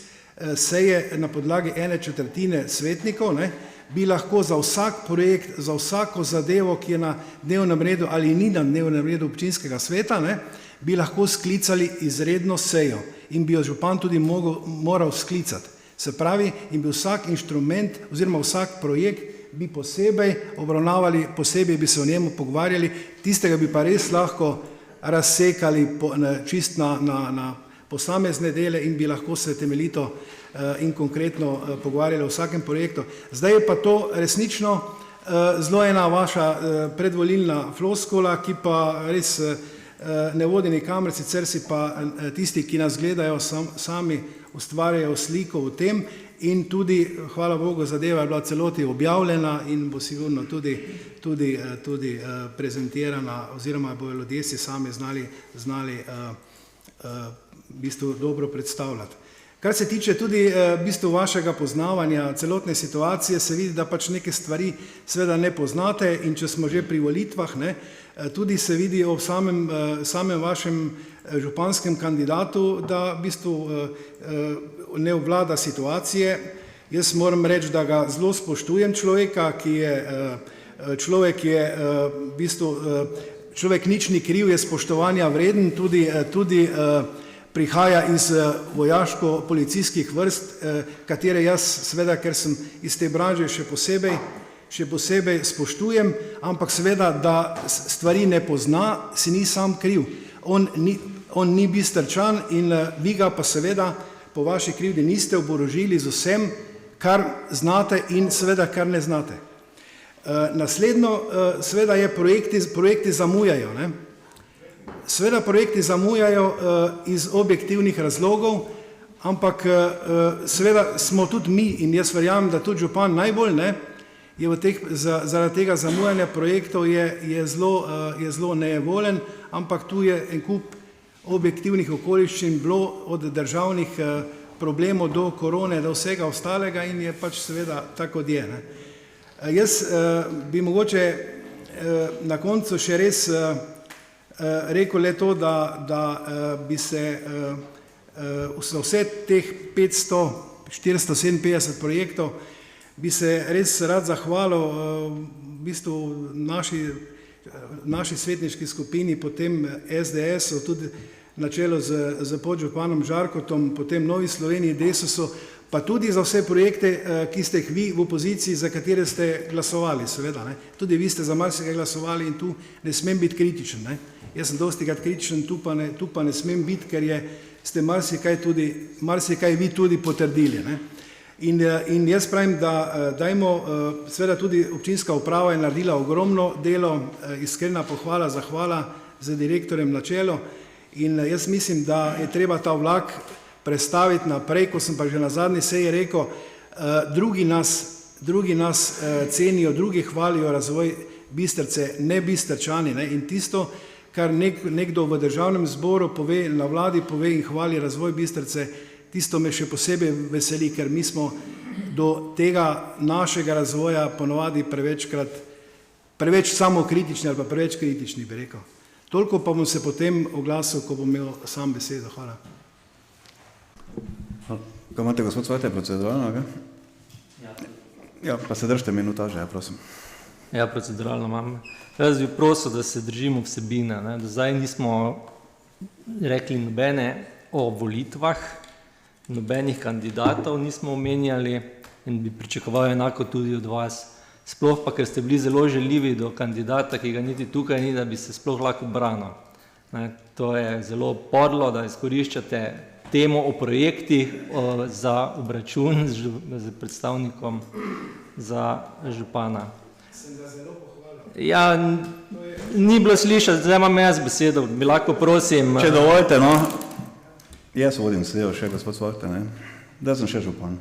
seje na podlagi 1/4 svetnikov, ne, bi lahko za vsak projekt, za vsako zadevo, ki je na dnevnem redu ali ni na dnevnem redu občinskega sveta, ne, bi lahko sklicali izredno sejo in bi jo župan tudi moral sklicati. Se pravi, in bi vsak inštrument oziroma vsak projekt bi posebej obravnavali, posebej bi se o njemu pogovarjali, tistega bi pa res lahko razsekali čist na posamezne dele in bi lahko se temeljito in konkretno pogovarjali o vsakem projektu. Zdaj je pa to resnično zelo ena vaša predvolilna floskula, ki pa res ne vodi nikamor, sicer si pa tisti, ki nas gledajo, sami ustvarjajo sliko o tem in tudi, hvala Bogu, zadeva je bila celoti objavljena in bo sigurno tudi prezentirana oziroma bojo ljudje si sami znali v bistvu dobro predstavljati. Kar se tiče tudi v bistvu vašega poznavanja celotne situacije, se vidi, da pač neke stvari seveda ne poznate in če smo že pri volitvah, ne, tudi se vidi o samem vašem županskem kandidatu, da v bistvu ne obvlada situacije. Jaz moram reči, da ga zelo spoštujem človeka, ki je v bistvu človek nič ni kriv, je spoštovanja vreden, tudi prihaja iz vojaško-policijskih vrst, katere jaz seveda, ker sem iz te branže še posebej spoštujem, ampak seveda, da stvari ne pozna, si ni sam kriv. On ni bistrčan in vi ga pa seveda po vaši krivdi niste oborožili z vsem, kar znate in seveda, kar ne znate. Naslednjo, seveda je projekti zamujajo, ne? Seveda projekti zamujajo iz objektivnih razlogov, ampak seveda smo tudi mi, in jaz verjamem, da tudi župan najbolj, ne, je zaradi tega zamujanja projektov je zelo nejevoljen, ampak tu je en kup objektivnih okoliščin bilo od državnih problemov do korone, do vsega ostalega in je pač seveda tako je. Ne. Jaz bi mogoče na koncu še res rekel le to, da bi se vse teh 457 projektov bi se res rad zahvalil v bistvu naši svetniški skupini, potem SDS-u, tudi na čelu z podžupanom Žarkotom, potem Novi Sloveniji, Desusu, pa tudi za vse projekte, ki ste jih vi v opoziciji, za katere ste glasovali, seveda. Ne. Tudi vi ste za marsikaj glasovali in tu ne smem biti kritičen. Ne. Jaz sem dostikrat kritičen, tu pa ne smem biti, ker ste marsikaj vi tudi potrdili. Ne. In jaz pravim, da dajmo, seveda tudi občinska uprava je naredila ogromno delo, iskrena pohvala, zahvala z direktorjem na čelo in jaz mislim, da je treba ta vlak prestaviti naprej, ko sem pa že na zadnji seji rekel, drugi nas cenijo, drugi hvalijo razvoj Bistrice, ne Bistričani, ne, in tisto, kar nekdo v državnem zboru pove, na vladi pove in hvali razvoj Bistrice, tisto me še posebej veseli, ker mi smo do tega našega razvoja ponovadi preveč samokritični ali pa preveč kritični, bi rekel. Toliko pa bom se potem oglasil, ko bom imel sam besedo. Hvala. Kaj imate, gospod Svete, proceduralno? Ja, pa se držite minutaže, ja, prosim. Ja, proceduralno imam. Jaz bi prosil, da se držimo vsebine. Ne. Do zdaj nismo rekli nobene o volitvah, nobenih kandidatov nismo omenjali in bi pričakoval enako tudi od vas. Sploh pa, ker ste bili zelo željivi do kandidata, ki ga niti tukaj ni, da bi se sploh lahko branil. To je zelo podlo, da izkoriščate temo o projektih za obračun z predstavnikom za župana. Sem ga zelo pohvalil. Ja, ni bilo slišati, zdaj imam jaz besedo, bi lahko prosim. Če dovolite, no, jaz vodim sejo še, gospod Svarte, ne, da sem še župan.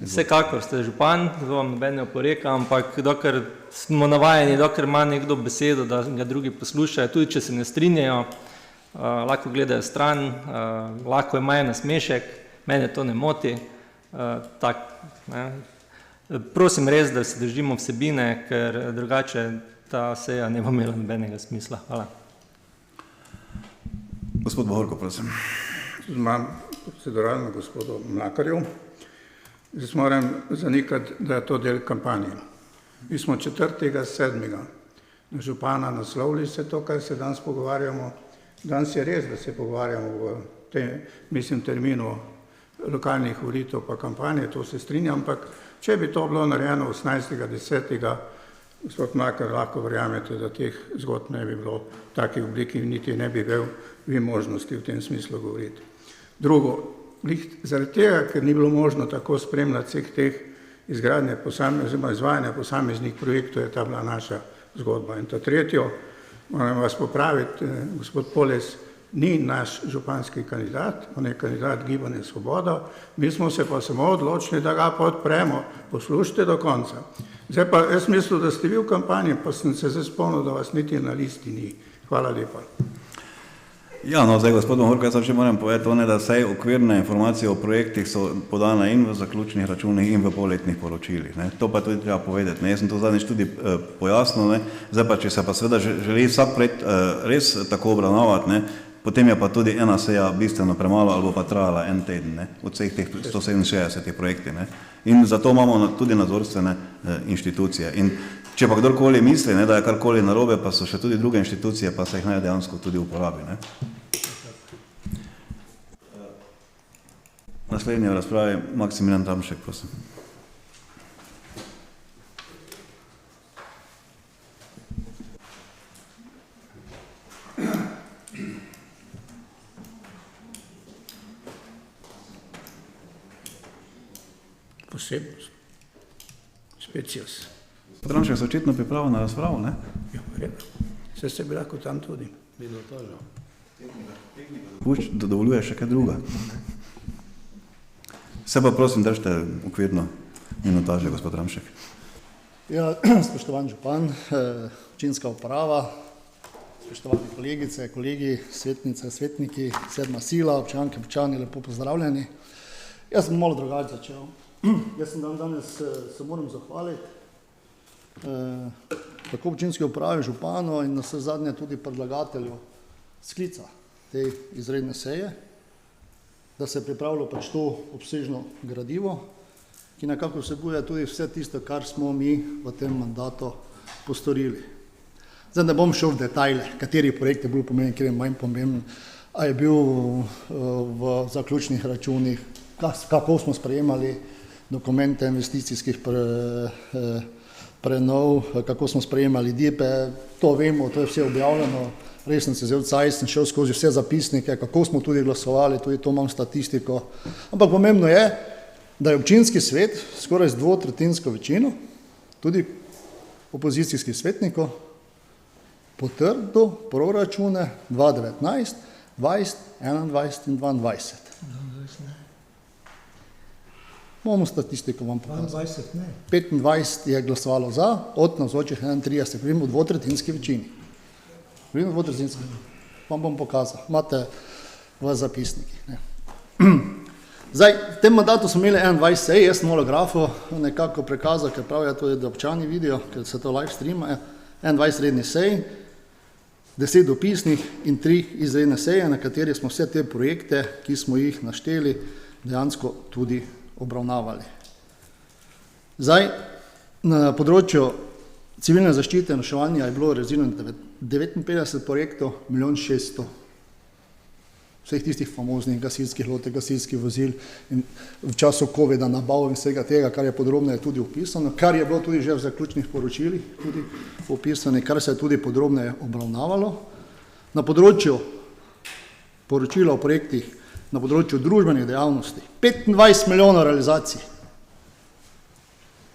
Vsekakor ste župan, to vam noben ne oporeka, ampak dokler smo navajeni, dokler ima nekdo besedo, da ga drugi poslušajo, tudi če se ne strinjajo, lahko gledajo stran, lahko imajo nasmešek, mene to ne moti. Prosim res, da se držimo vsebine, ker drugače ta seja ne bo imela nobenega smisla. Hvala. Gospod Bohorko, prosim. Imam proceduralno gospodu Mlakarju. Zdaj moram zanikati, da je to del kampanje. Mi smo 4.7. na župana naslovili se to, kar se danes pogovarjamo. Danes je res, da se pogovarjamo v tem, terminu lokalnih volitev pa kampanje, to se strinjam, ampak če bi to bilo narejeno 18.10. Gospod Mlakar, lahko verjamete, da teh zgodb ne bi bilo v taki obliki, niti ne bi imel vi možnosti v tem smislu govoriti. Drugo, zaradi tega, ker ni bilo možno tako spremljati vseh teh izvajanja posameznih projektov, je ta bila naša zgodba. In ta tretjo, moram vas popraviti, gospod Poles ni naš županski kandidat, on je kandidat Gibanja Svoboda, mi smo se pa samo odločili, da ga podpremo. Poslušajte do konca. Zdaj pa jaz mislim, da ste vi v kampanji, pa sem se zdaj spomnil, da vas niti na listi ni. Hvala lepa. Ja, no, zdaj, gospod Bohorko, jaz še moram povedati, da vsaj okvirne informacije o projektih so podane in v zaključnih računih in v polletnih poročilih. Ne. To pa tudi treba povedati. Ne. Jaz sem to zadnjič tudi pojasnil, ne. Zdaj pa, če se pa seveda želi vsak projekt res tako obravnavati, ne, potem je pa tudi ena seja bistveno premalo ali pa trajala en teden, ne, od vseh teh 167 projektih. Ne. In zato imamo tudi nadzorstvene inštitucije. In če pa kdorkoli misli, ne, da je karkoli narobe, pa so še tudi druge inštitucije, pa se jih naj dejansko tudi uporabi. Ne. Naslednji v razpravi Maksimilijan Tamšek, prosim. Posebnost. Specijas. Podranček se očitno pripravil na razpravo, ne? Ja, vredno. Vse ste bi lahko tam tudi. Minuto, že. dovoljuje še kaj druga. Se pa prosim, držite okvirno minutaže, gospod Ramšek. Ja, spoštovan župan, občinska uprava, spoštovani kolegice, kolegi, svetnice, svetniki, sedma sila, občanke, občani, lepo pozdravljeni. Jaz sem malo drugače začel. Jaz sem danes se moram zahvaliti tako občinski upravi, županu in na vse zadnje tudi predlagatelju sklica te izredne seje, da se je pripravilo pač to obsežno gradivo, ki nekako vsebuje tudi vse tisto, kar smo mi v tem mandatu postorili. Zdaj ne bom šel v detajle, kateri projekt je bil pomemben, kjer je manj pomemben, a je bil v zaključnih računih, kako smo sprejemali dokumente investicijskih prenov, kako smo sprejemali DIP-e, to vemo, to je vse objavljeno. Res sem se vzel cajt, sem šel skozi vse zapisnike, kako smo tudi glasovali, tudi to imam statistiko. Ampak pomembno je, da je občinski svet skoraj z dvotretjinsko večino, tudi opozicijskih svetnikov, potrdil proračune 2019, 20, 21 in 22. Imamo statistiko vam pokazati. 25 je glasovalo za, od navzočih 31, govorim o dvotretjinski večini. Vam bom pokazal, imate v zapisnikih. Zdaj, v tem mandatu smo imeli 21 sej, jaz sem holografu nekako prikazal, ker prav je to, da občani vidijo, ker se to live streama, 21 rednih sej, 10 dopisnih in 3 izredne seje, na kateri smo vse te projekte, ki smo jih našteli, dejansko tudi obravnavali. Zdaj, na področju civilne zaščite in reševanja je bilo realiziranih 59 projektov, 1 600 000. Vseh tistih famoznih gasilskih lotek, gasilskih vozil in v času COVID-a nabav in vsega tega, kar je podrobneje tudi opisano, kar je bilo tudi že v zaključnih poročilih tudi opisano, kar se je tudi podrobneje obravnavalo. Na področju poročila o projektih, na področju družbenih dejavnosti, 25 milijonov realizacij.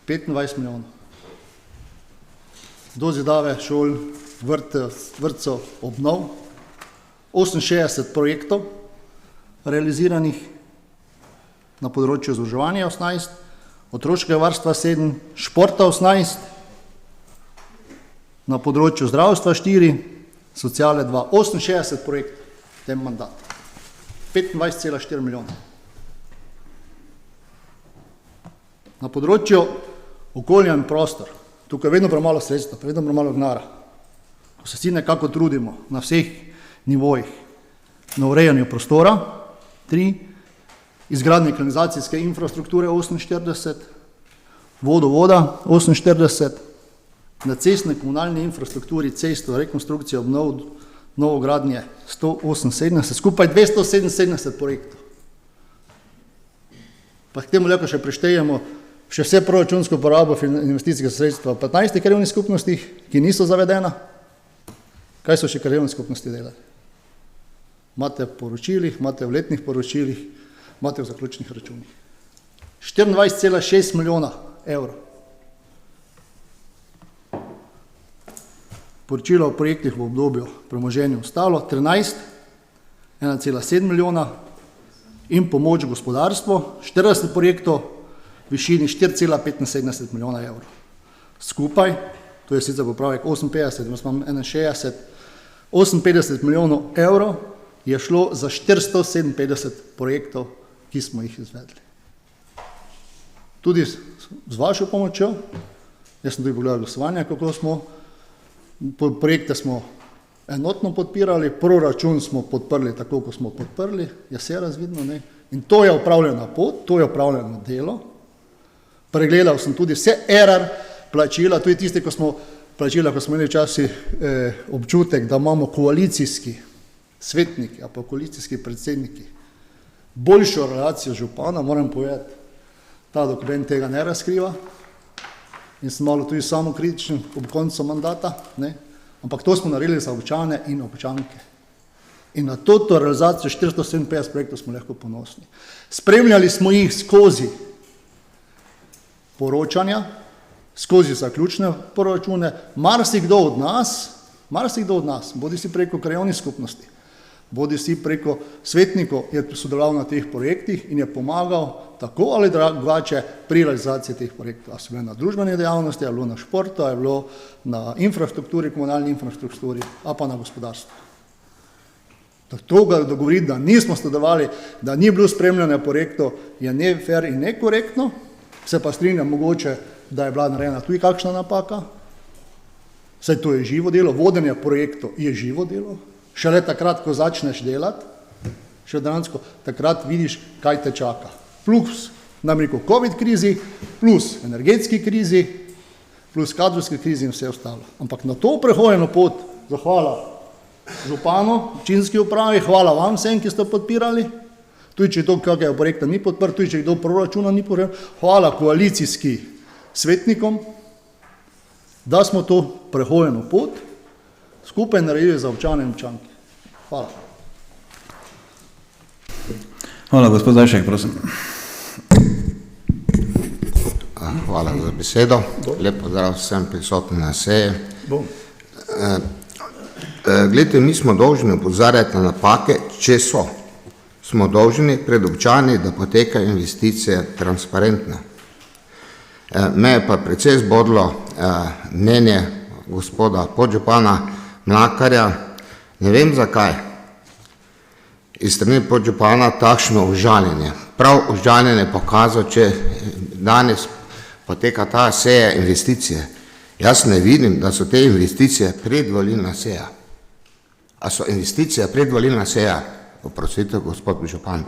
25 milijonov. Dozidave šol, vrtcev, obnov, 68 projektov realiziranih, na področju izobraževanja 18, otroškega varstva 7, športa 18, na področju zdravstva 4, sociale 2, 68 projektov v tem mandatu, 25,4 milijona. Na področju okolja in prostor, tukaj je vedno premalo sredstva, vedno premalo denarja, ko se vsi nekako trudimo na vseh nivojih, na urejanju prostora 3, izgradnje kanalizacijske infrastrukture 48, vodovoda 48, na cestne komunalne infrastrukturi, cesto, rekonstrukcijo, obnov, novogradnje 178, skupaj 277 projektov. Pa k temu lahko še preštejemo še vse proračunsko porabo investicijskih sredstva v 15 krajevnih skupnostih, ki niso zavedena. Kaj so še krajevne skupnosti delali? Imate v poročilih, imate v letnih poročilih, imate v zaključnih računih. 24,6 milijona evrov. Poročilo o projektih v obdobju premoženja ostalo 13, 1,7 milijona in pomoč gospodarstvu, 40 projektov v višini 4,75 milijona evrov. Skupaj, to je sicer popravek 58, imam 61, 58 milijonov evrov je šlo za 457 projektov, ki smo jih izvedli. Tudi z vašo pomočjo, jaz sem tudi pogledal glasovanje, kako smo, projekte smo enotno podpirali, proračun smo podprli tako, kot smo podprli, je vse razvidno, ne? In to je upravljena pot, to je upravljeno delo. Pregledal sem tudi vse ERR plačila, tudi tiste, ko smo plačila, ko smo imeli včasih občutek, da imamo koalicijski svetniki, a pa koalicijski predsedniki, boljšo relacijo župana, moram povedati, ta dokument tega ne razkriva in sem malo tudi samokritičen ob koncu mandata, ne? Ampak to smo naredili za občane in občanke. In na to realizacijo 457 projektov smo lahko ponosni. Spremljali smo jih skozi poročanja, skozi zaključne proračune, marsikdo od nas, bodi si preko krajevnih skupnosti, bodi si preko svetnikov je sodeloval na teh projektih in je pomagal tako ali drugače pri realizaciji teh projektov. A so bile na družbeni dejavnosti, je bilo na športu, je bilo na infrastrukturi, komunalni infrastrukturi, a pa na gospodarstvu. Toga dogovoriti, da nismo sodelovali, da ni bilo spremljanja projektov, je ne fair in nekorektno, se pa strinjam mogoče, da je bila narejena tudi kakšna napaka, saj to je živo delo, vodenje projektov je živo delo, šele takrat, ko začneš delati, še dejansko, takrat vidiš, kaj te čaka. Plus, nam rekel, COVID krizi, plus energetski krizi, plus kadrovski krizi in vse ostalo. Ampak na to prehojeno pot, zahvala županu, občinski upravi, hvala vam vsem, ki ste podpirali, tudi če to kakega projekta ni podprl, tudi če kdo proračuna ni podprl, hvala koalicijski svetnikom, da smo to prehojeno pot skupaj naredili za občane in občanke. Hvala. Hvala, gospod Zajšek, prosim. Hvala za besedo. Lep pozdrav vsem prisotnim na seji. Glejte, mi smo dolžni opozarjati na napake, če so. Smo dolžni pred občani, da potekajo investicije transparentne. Me je pa precej zbodlo mnenje gospoda podžupana Mlakarja, ne vem zakaj, iz strani podžupana takšno užaljenje. Prav užaljenje pokazal, če danes poteka ta seja investicije. Jaz ne vidim, da so te investicije predvolilna seja. A so investicije predvolilna seja? Oprostite, gospod župan,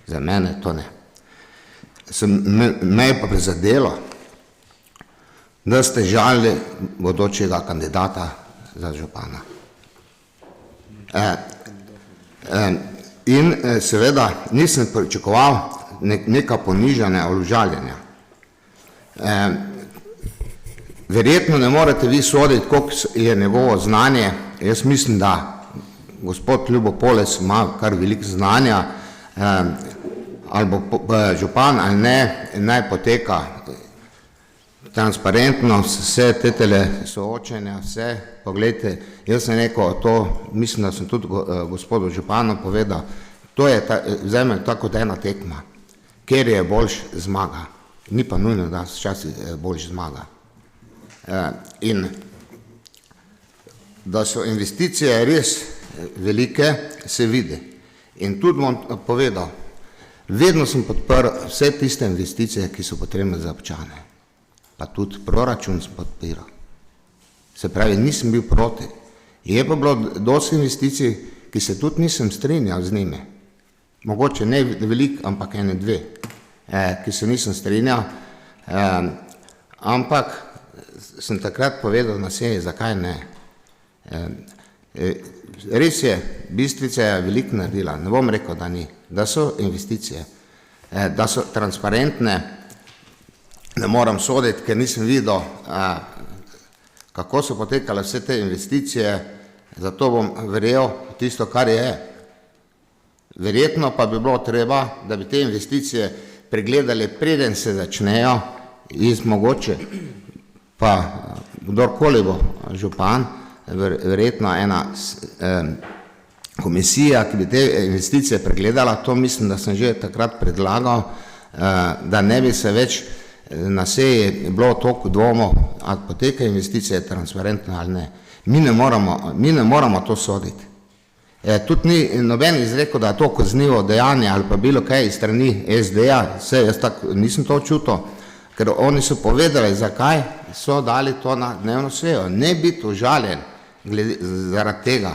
za mene to ne. Me je pa prizadelo, da ste žalili bodočega kandidata za župana. In seveda nisem pričakoval neka ponižanja ali užaljenja. Verjetno ne morete vi soditi, koliko je njegovo znanje. Jaz mislim, da gospod Ljubo Polec ima kar veliko znanja, ali bo župan ali ne, naj poteka transparentno, vse te soočenja, vse. Poglejte, jaz sem rekel to, mislim, da sem tudi gospodu županu povedal, to je vzemem tako kot ena tekma, kjer je boljš zmaga, ni pa nujno, da včasih boljš zmaga. In da so investicije res velike, se vidi. In tudi bom povedal, vedno sem podprl vse tiste investicije, ki so potrebne za občane. Pa tudi proračun sem podpiral. Se pravi, nisem bil proti. Je pa bilo dosti investicij, ki se tudi nisem strinjal z njimi. Mogoče ne veliko, ampak ene dve, ki se nisem strinjal. Ampak sem takrat povedal na seji, zakaj ne. Res je, Bistrica je veliko naredila, ne bom rekel, da ni, da so investicije, da so transparentne, ne moram soditi, ker nisem videl, kako so potekale vse te investicije, zato bom verjel tisto, kar je. Verjetno pa bi bilo treba, da bi te investicije pregledali, preden se začnejo, iz mogoče pa kdorkoli bo župan, verjetno ena komisija, ki bi te investicije pregledala, to mislim, da sem že takrat predlagal, da ne bi se več na seji bilo toliko dvomov, ali poteka investicije transparentno ali ne. Mi ne moramo to soditi. Tudi ni noben izrekel, da je to kaznivo dejanje ali pa bilo kaj iz strani SD-ja, jaz tako nisem to čutil, ker oni so povedali, zakaj so dali to na dnevno sejo. Ne biti užaljen zaradi tega.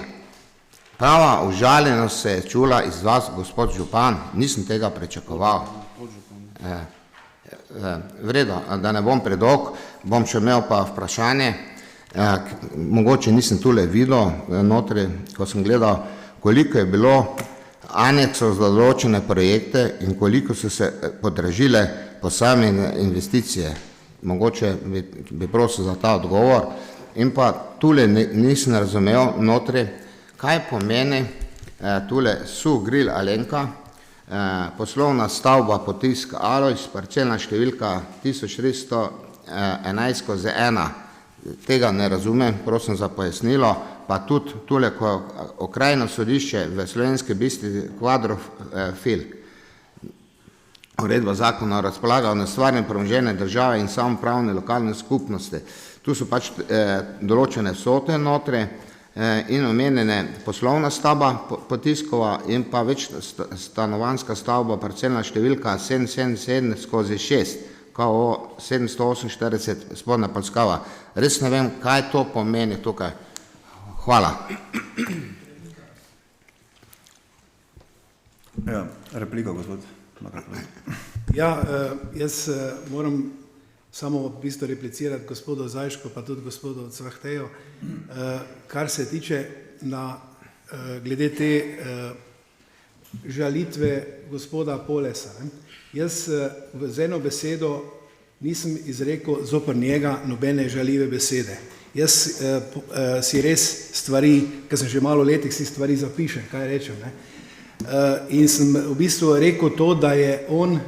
Prava užaljenost se je čula iz vas, gospod župan, nisem tega pričakoval. V redu, da ne bom predolg, bom še imel pa vprašanje, mogoče nisem tule videl notri, ko sem gledal, koliko je bilo aneksov za določene projekte in koliko so se podražile posamezne investicije. Mogoče bi prosil za ta odgovor. In pa tule nisem razumel notri, kaj pomeni tule Sugrill Alenka, poslovna stavba Potisk Alojz, parcelna številka 1311/1. Tega ne razumem, prosim za pojasnilo, pa tudi tule, ko okrajno sodišče v Slovenski Bistrici Kvadrofil, uredba zakona o razpolaganju s stvarnim premoženjem države in samoupravne lokalne skupnosti. Tu so pač določene vsote notri in omenjene poslovna stavba Potiskova in pa večstanovanjska stavba parcelna številka 777/6, KO 748 Spodnja Polskava. Res ne vem, kaj to pomeni tukaj. Hvala. Ja, replika, gospod. Ja, jaz moram samo v bistvu replicirati gospodu Zajšku, pa tudi gospodu Cvahteju, kar se tiče glede te žalitve gospoda Polesa. Jaz z eno besedo nisem izrekel zoper njega nobene žaljive besede. Jaz si res stvari, ker sem že malo letih, si stvari zapišem, kaj rečem. In sem v bistvu rekel to, da je on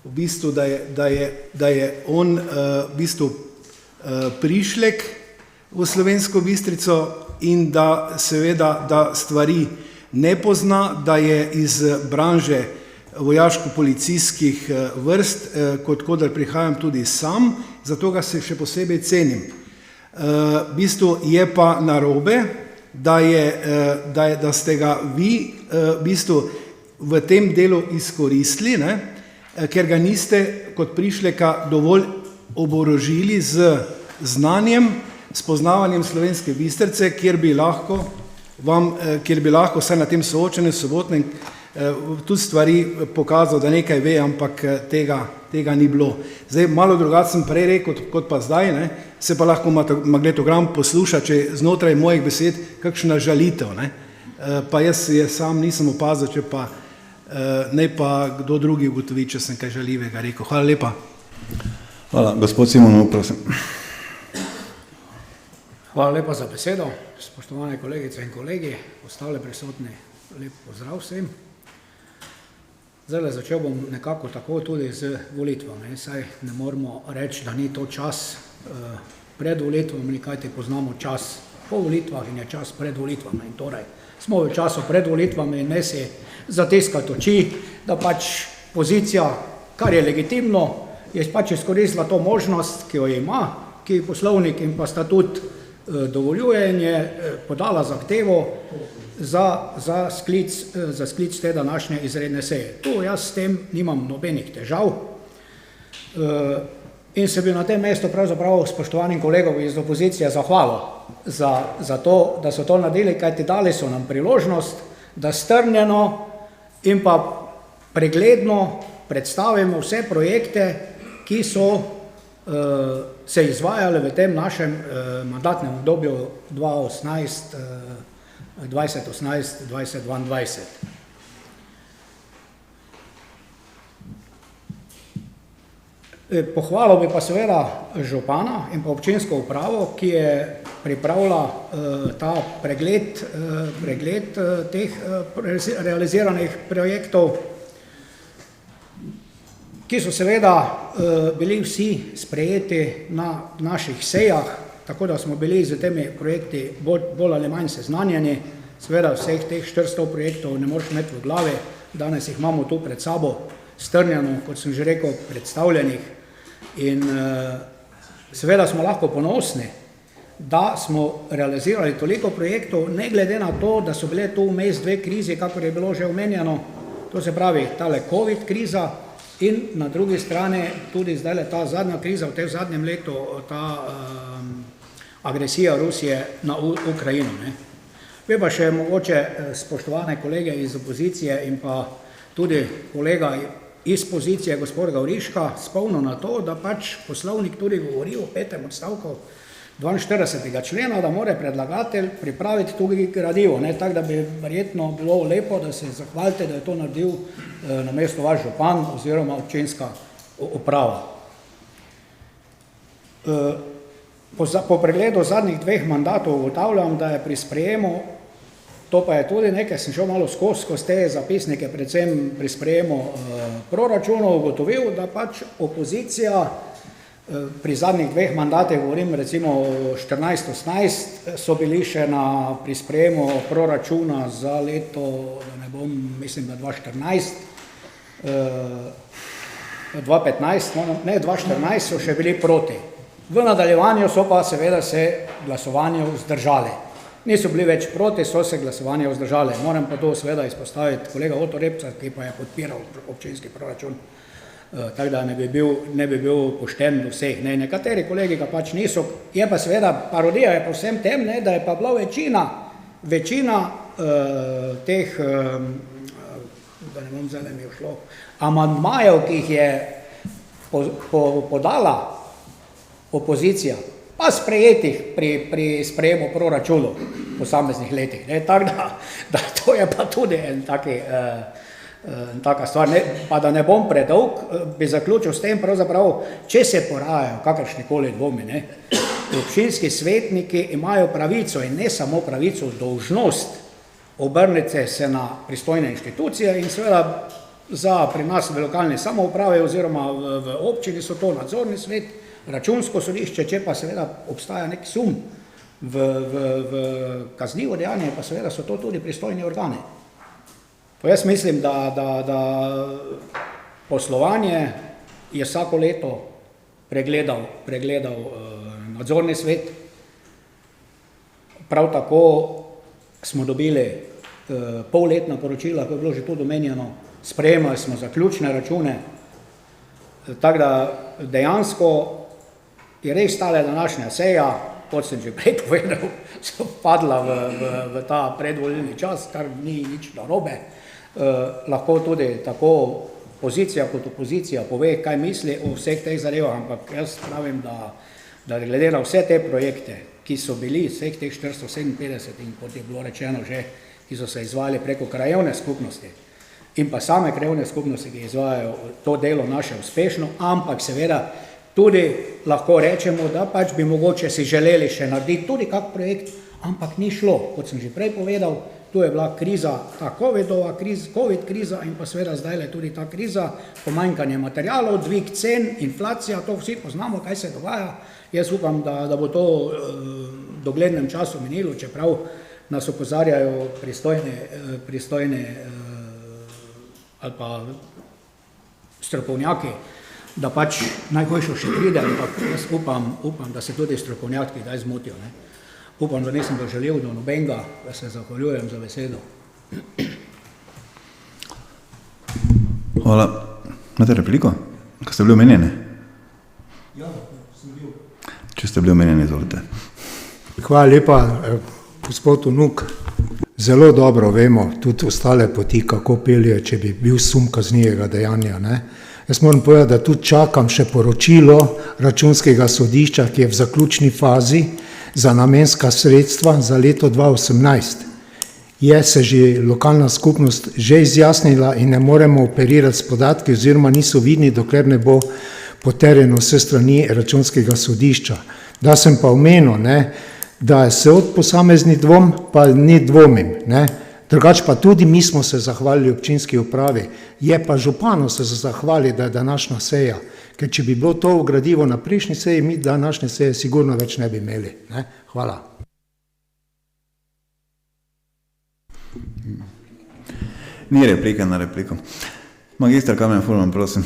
v bistvu, da je on v bistvu prišlek v Slovensko Bistrico in da seveda, da stvari ne pozna, da je iz branže vojaško-policijskih vrst, kot kodar prihajam tudi sam, zato ga se še posebej cenim. V bistvu je pa narobe, da ste ga vi v bistvu v tem delu izkoristili, ker ga niste kot prišleka dovolj oborožili z znanjem, spoznavanjem Slovenske Bistrice, kjer bi lahko vsaj na tem soočenju sobotnem tudi stvari pokazal, da nekaj ve, ampak tega ni bilo. Zdaj, malo drugače sem prej rekel, kot pa zdaj, se pa lahko magnetogram posluša, če znotraj mojih besed kakšna žalitev. Pa jaz je sam nisem opazil, če pa ne pa kdo drugi ugotovi, če sem kaj žaljivega rekel. Hvala lepa. Hvala. Gospod Simonov, prosim. Hvala lepa za besedo. Spoštovane kolegice in kolegi, ostale prisotni, lep pozdrav vsem. Zdaj začel bom nekako tako tudi z volitvami. Saj ne moramo reči, da ni to čas pred volitvami, kajti poznamo čas po volitvah in je čas pred volitvami. In torej smo v času pred volitvami in ne si zatiskati oči, da pač pozicija, kar je legitimno, je pač izkoristila to možnost, ki jo ima, ki poslovnik in pa statut dovoljuje in je podala zahtevo za sklic te današnje izredne seje. Tu jaz s tem nimam nobenih težav in se bi na tem mestu pravzaprav spoštovanim kolegom iz opozicije zahvalil za to, da so to naredili, kajti dali so nam priložnost, da strnjeno in pa pregledno predstavimo vse projekte, ki so se izvajali v tem našem mandatnem obdobju 2018-2022. Pohvalil bi pa seveda župana in pa občinsko upravo, ki je pripravila ta pregled teh realiziranih projektov, ki so seveda bili vsi sprejeti na naših sejah, tako da smo bili z temi projekti bolj ali manj seznanjeni. Seveda vseh teh 400 projektov ne moreš imeti v glavi, danes jih imamo tu pred sabo strnjeno, kot sem že rekel, predstavljenih. In seveda smo lahko ponosni, da smo realizirali toliko projektov, ne glede na to, da so bile tu vmes dve krizi, kakor je bilo že omenjeno, to se pravi tale COVID kriza in na drugi strani tudi zdaj ta zadnja kriza v tem zadnjem letu, ta agresija Rusije na Ukrajino. Bi pa še mogoče spoštovane kolege iz opozicije in pa tudi kolega iz pozicije gospoda Gavriška spomnil na to, da pač poslovnik tudi govori o 5. odstavku 42. člena, da mora predlagatelj pripraviti tudi gradivo. Tako da bi verjetno bilo lepo, da se zahvalite, da je to naredil namesto vaš župan oziroma občinska uprava. Po pregledu zadnjih 2 mandatov ugotavljam, da je pri sprejemu, to pa je tudi nekaj, sem šel malo skozi te zapisnike, predvsem pri sprejemu proračunov, ugotovil, da pač opozicija Pri zadnjih 2 mandatih, govorim recimo 14-18, so bili še pri sprejemu proračuna za leto, da ne bom, mislim, da 2014, 2015, ne 2014 so še bili proti. V nadaljevanju so pa seveda se glasovanje vzdržali. Niso bili več proti, so se glasovanje vzdržali. Moram pa to seveda izpostaviti kolega Oto Repca, ki pa je podpiral občinski proračun. Tako da ne bi bil pošten do vseh. Nekateri kolegi ga pač niso. Je pa seveda, parodija je po vsem tem, da je pa bila večina teh, da ne bom zdaj mi je šlo, amandmajev, ki jih je podala opozicija, pa sprejetih pri sprejemu proračunov v posameznih letih. Tako da to je pa tudi en taka stvar. Pa da ne bom predolg, bi zaključil s tem, pravzaprav, če se porajajo kakršnikoli dvomi, občinski svetniki imajo pravico in ne samo pravico, dolžnost obrniti se na pristojne inštitucije in seveda pri nas v lokalni samoupravi oziroma v občini so to nadzorni svet, računsko sodišče, če pa seveda obstaja nek sum v kaznivo dejanje, pa seveda so to tudi pristojni organi. Pa jaz mislim, da poslovanje je vsako leto pregledal nadzorni svet. Prav tako smo dobili polletna poročila, ko je bilo že tudi omenjeno, sprejemali smo zaključne račune. Tako da dejansko je res tale današnja seja, kot sem že prej povedal, so padla v ta predvolilni čas, kar ni nič narobe. Lahko tudi tako pozicija kot opozicija pove, kaj misli o vseh teh zadevah, ampak jaz pravim, da glede na vse te projekte, ki so bili vseh teh 457 in kot je bilo rečeno že, ki so se izvajali preko krajevne skupnosti in pa same krajevne skupnosti, ki izvajajo to delo naše uspešno, ampak seveda tudi lahko rečemo, da pač bi mogoče si želeli še narediti tudi kak projekt, ampak ni šlo, kot sem že prej povedal. Tu je bila kriza, ta COVID kriza in pa seveda zdaj tudi ta kriza, pomanjkanje materialov, dvig cen, inflacija, to vsi poznamo, kaj se dogaja. Jaz upam, da bo to v doglednem času minilo, čeprav nas opozarjajo pristojne ali pa strokovnjaki, da pač najhujše še pride, ampak jaz upam, da se tudi strokovnjaki kdaj zmotijo. Upam, da nisem doželel do nobenega, da se zahvaljujem za besedo. Hvala. Imate repliko? Ko ste bili omenjeni? Ja, sem bil. Če ste bili omenjeni, izvolite. Hvala lepa, gospod Vnuk. Zelo dobro vemo tudi ostale poti, kako pelje, če bi bil sum kaznivega dejanja. Jaz moram povedati, da tudi čakam še poročilo Računskega sodišča, ki je v zaključni fazi za namenska sredstva za leto 2018. Je se že lokalna skupnost že izjasnila in ne moremo operirati s podatki oziroma niso vidni, dokler ne bo potrjeno s strani Računskega sodišča. Da sem pa omenil, da se od posamezni dvom pa ne dvomim. Drugače pa tudi mi smo se zahvalili občinski upravi. Je pa županu se zahvali, da je današnja seja. Ker če bi bilo to gradivo na prejšnji seji, mi današnje seje sigurno več ne bi imeli. Hvala. Ni replike na repliko. Magister Kamen Furman, prosim.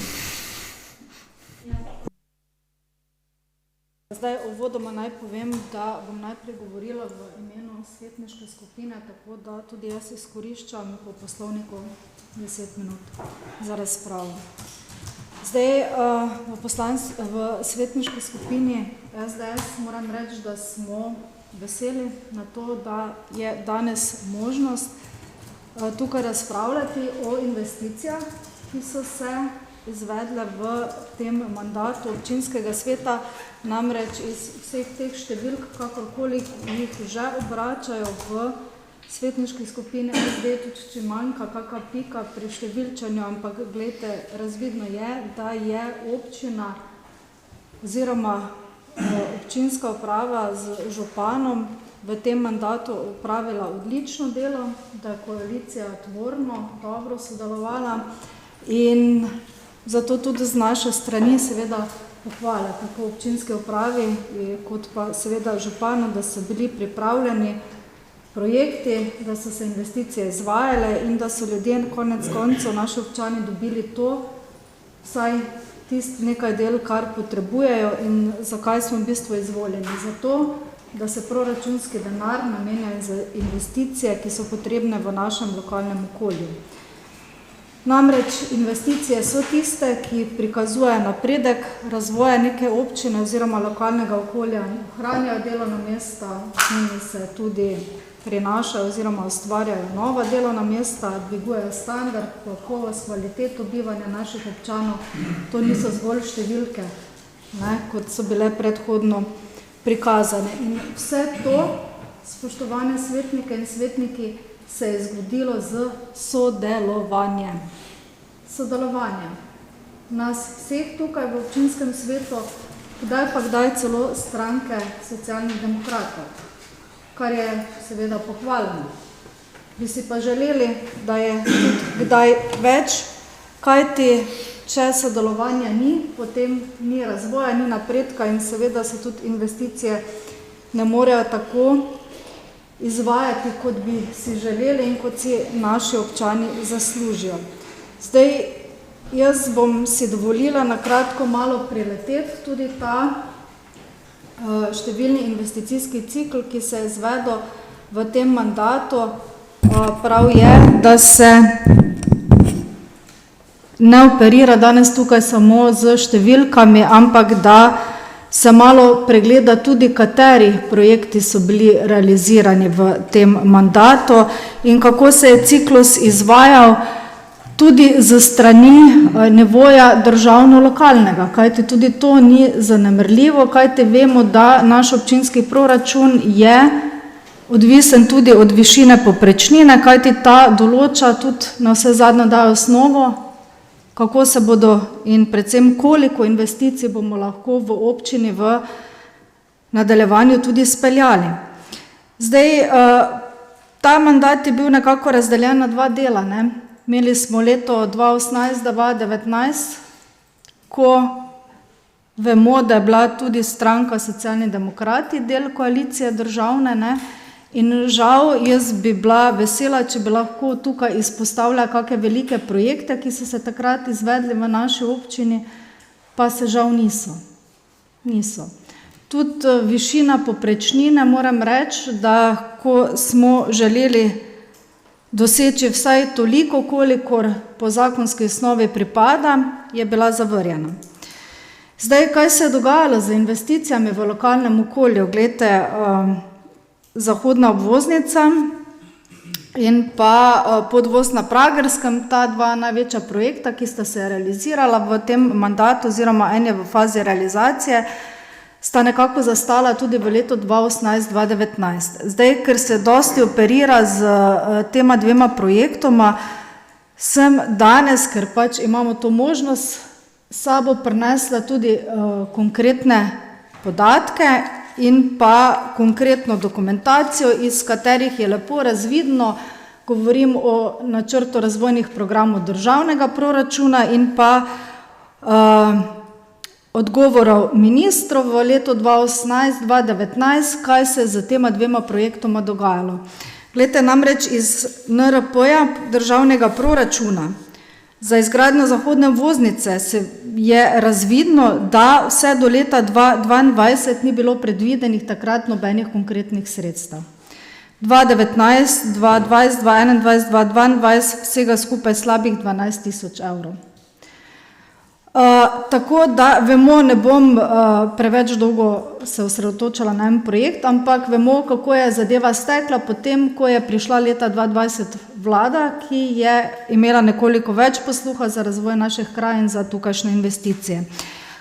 Zdaj uvodoma naj povem, da bom najprej govorila v imenu svetniške skupine, tako da tudi jaz izkoriščam po poslovniku 10 minut za razpravo. Zdaj v svetniški skupini SDS moram reči, da smo veseli na to, da je danes možnost tukaj razpravljati o investicijah, ki so se izvedle v tem mandatu občinskega sveta, namreč iz vseh teh številk, kakorkoli jih že obračajo v svetniški skupini, zdaj tudi če manjka kakšna pika pri številčanju, ampak glejte, razvidno je, da je občina oziroma občinska uprava z županom v tem mandatu opravila odlično delo, da je koalicija tvorno, dobro sodelovala in zato tudi z naše strani seveda pohvale tako občinske upravi, kot pa seveda županu, da so bili pripravljeni projekti, da so se investicije izvajale in da so ljudje konec koncev, naši občani, dobili to, vsaj tisti nekaj del, kar potrebujejo in zakaj smo v bistvu izvoljeni. Zato, da se proračunski denar namenja za investicije, ki so potrebne v našem lokalnem okolju. Namreč investicije so tiste, ki prikazujejo napredek razvoja neke občine oziroma lokalnega okolja, ohranjajo delovna mesta, z njimi se tudi prinašajo oziroma ustvarjajo nova delovna mesta, dvigujejo standard, kakovost, kvaliteto bivanja naših občanov. To niso zgolj številke, kot so bile predhodno prikazane. In vse to, spoštovane svetnike in svetniki, se je zgodilo z sodelovanjem. Sodelovanjem nas vseh tukaj v občinskem svetu, kdaj celo stranke Socialnih demokratov, kar je seveda pohvalno. Bi si pa želeli, da je tudi kdaj več, kajti če sodelovanja ni, potem ni razvoja, ni napredka in seveda se tudi investicije ne morejo tako izvajati, kot bi si želeli in kot si naši občani zaslužijo. Zdaj, jaz bom si dovolila na kratko malo preleteti tudi ta številni investicijski cikl, ki se je izvedel v tem mandatu. Prav je, da se ne operira danes tukaj samo z številkami, ampak da se malo pregleda tudi, kateri projekti so bili realizirani v tem mandatu in kako se je ciklus izvajal tudi z strani nivoja državno-lokalnega, kajti tudi to ni zanemarljivo, kajti vemo, da naš občinski proračun je odvisen tudi od višine povprečnine, kajti ta določa tudi na vse zadnje daje osnovo, kako se bodo in predvsem koliko investicij bomo lahko v občini v nadaljevanju tudi speljali. Zdaj, ta mandat je bil nekako razdeljen na dva dela. Imeli smo leto 2018-2019, ko vemo, da je bila tudi stranka Socialni demokrati del koalicije državne, in žal, jaz bi bila vesela, če bi lahko tukaj izpostavila kakšne velike projekte, ki so se takrat izvedli v naši občini, pa se žal niso. Tudi višina povprečnine, moram reči, da ko smo želeli doseči vsaj toliko, kolikor po zakonski osnovi pripada, je bila zavrjena. Zdaj, kaj se je dogajalo z investicijami v lokalnem okolju? Glejte, zahodna obvoznica in pa podvoz na Pragerskem, ta dva največja projekta, ki sta se realizirala v tem mandatu oziroma en je v fazi realizacije, sta nekako zastala tudi v letu 2018-2019. Zdaj, ker se dosti operira z tema dvema projektoma, sem danes, ker pač imamo to možnost, sabo prinesla tudi konkretne podatke in pa konkretno dokumentacijo, iz katerih je lepo razvidno, govorim o načrtu razvojnih programov državnega proračuna in pa odgovorov ministrov v letu 2018-2019, kaj se je z tema dvema projektoma dogajalo. Glejte, namreč iz NRP-ja državnega proračuna za izgradnjo zahodne obvoznice je razvidno, da vse do leta 2022 ni bilo predvidenih takrat nobenih konkretnih sredstev. 2019, 2020, 2021, 2022 vsega skupaj slabih 12 000 evrov. Tako da vemo, ne bom preveč dolgo se osredotočala na en projekt, ampak vemo, kako je zadeva stekla potem, ko je prišla leta 2020 vlada, ki je imela nekoliko več posluha za razvoj naših kraj in za tukajšnje investicije.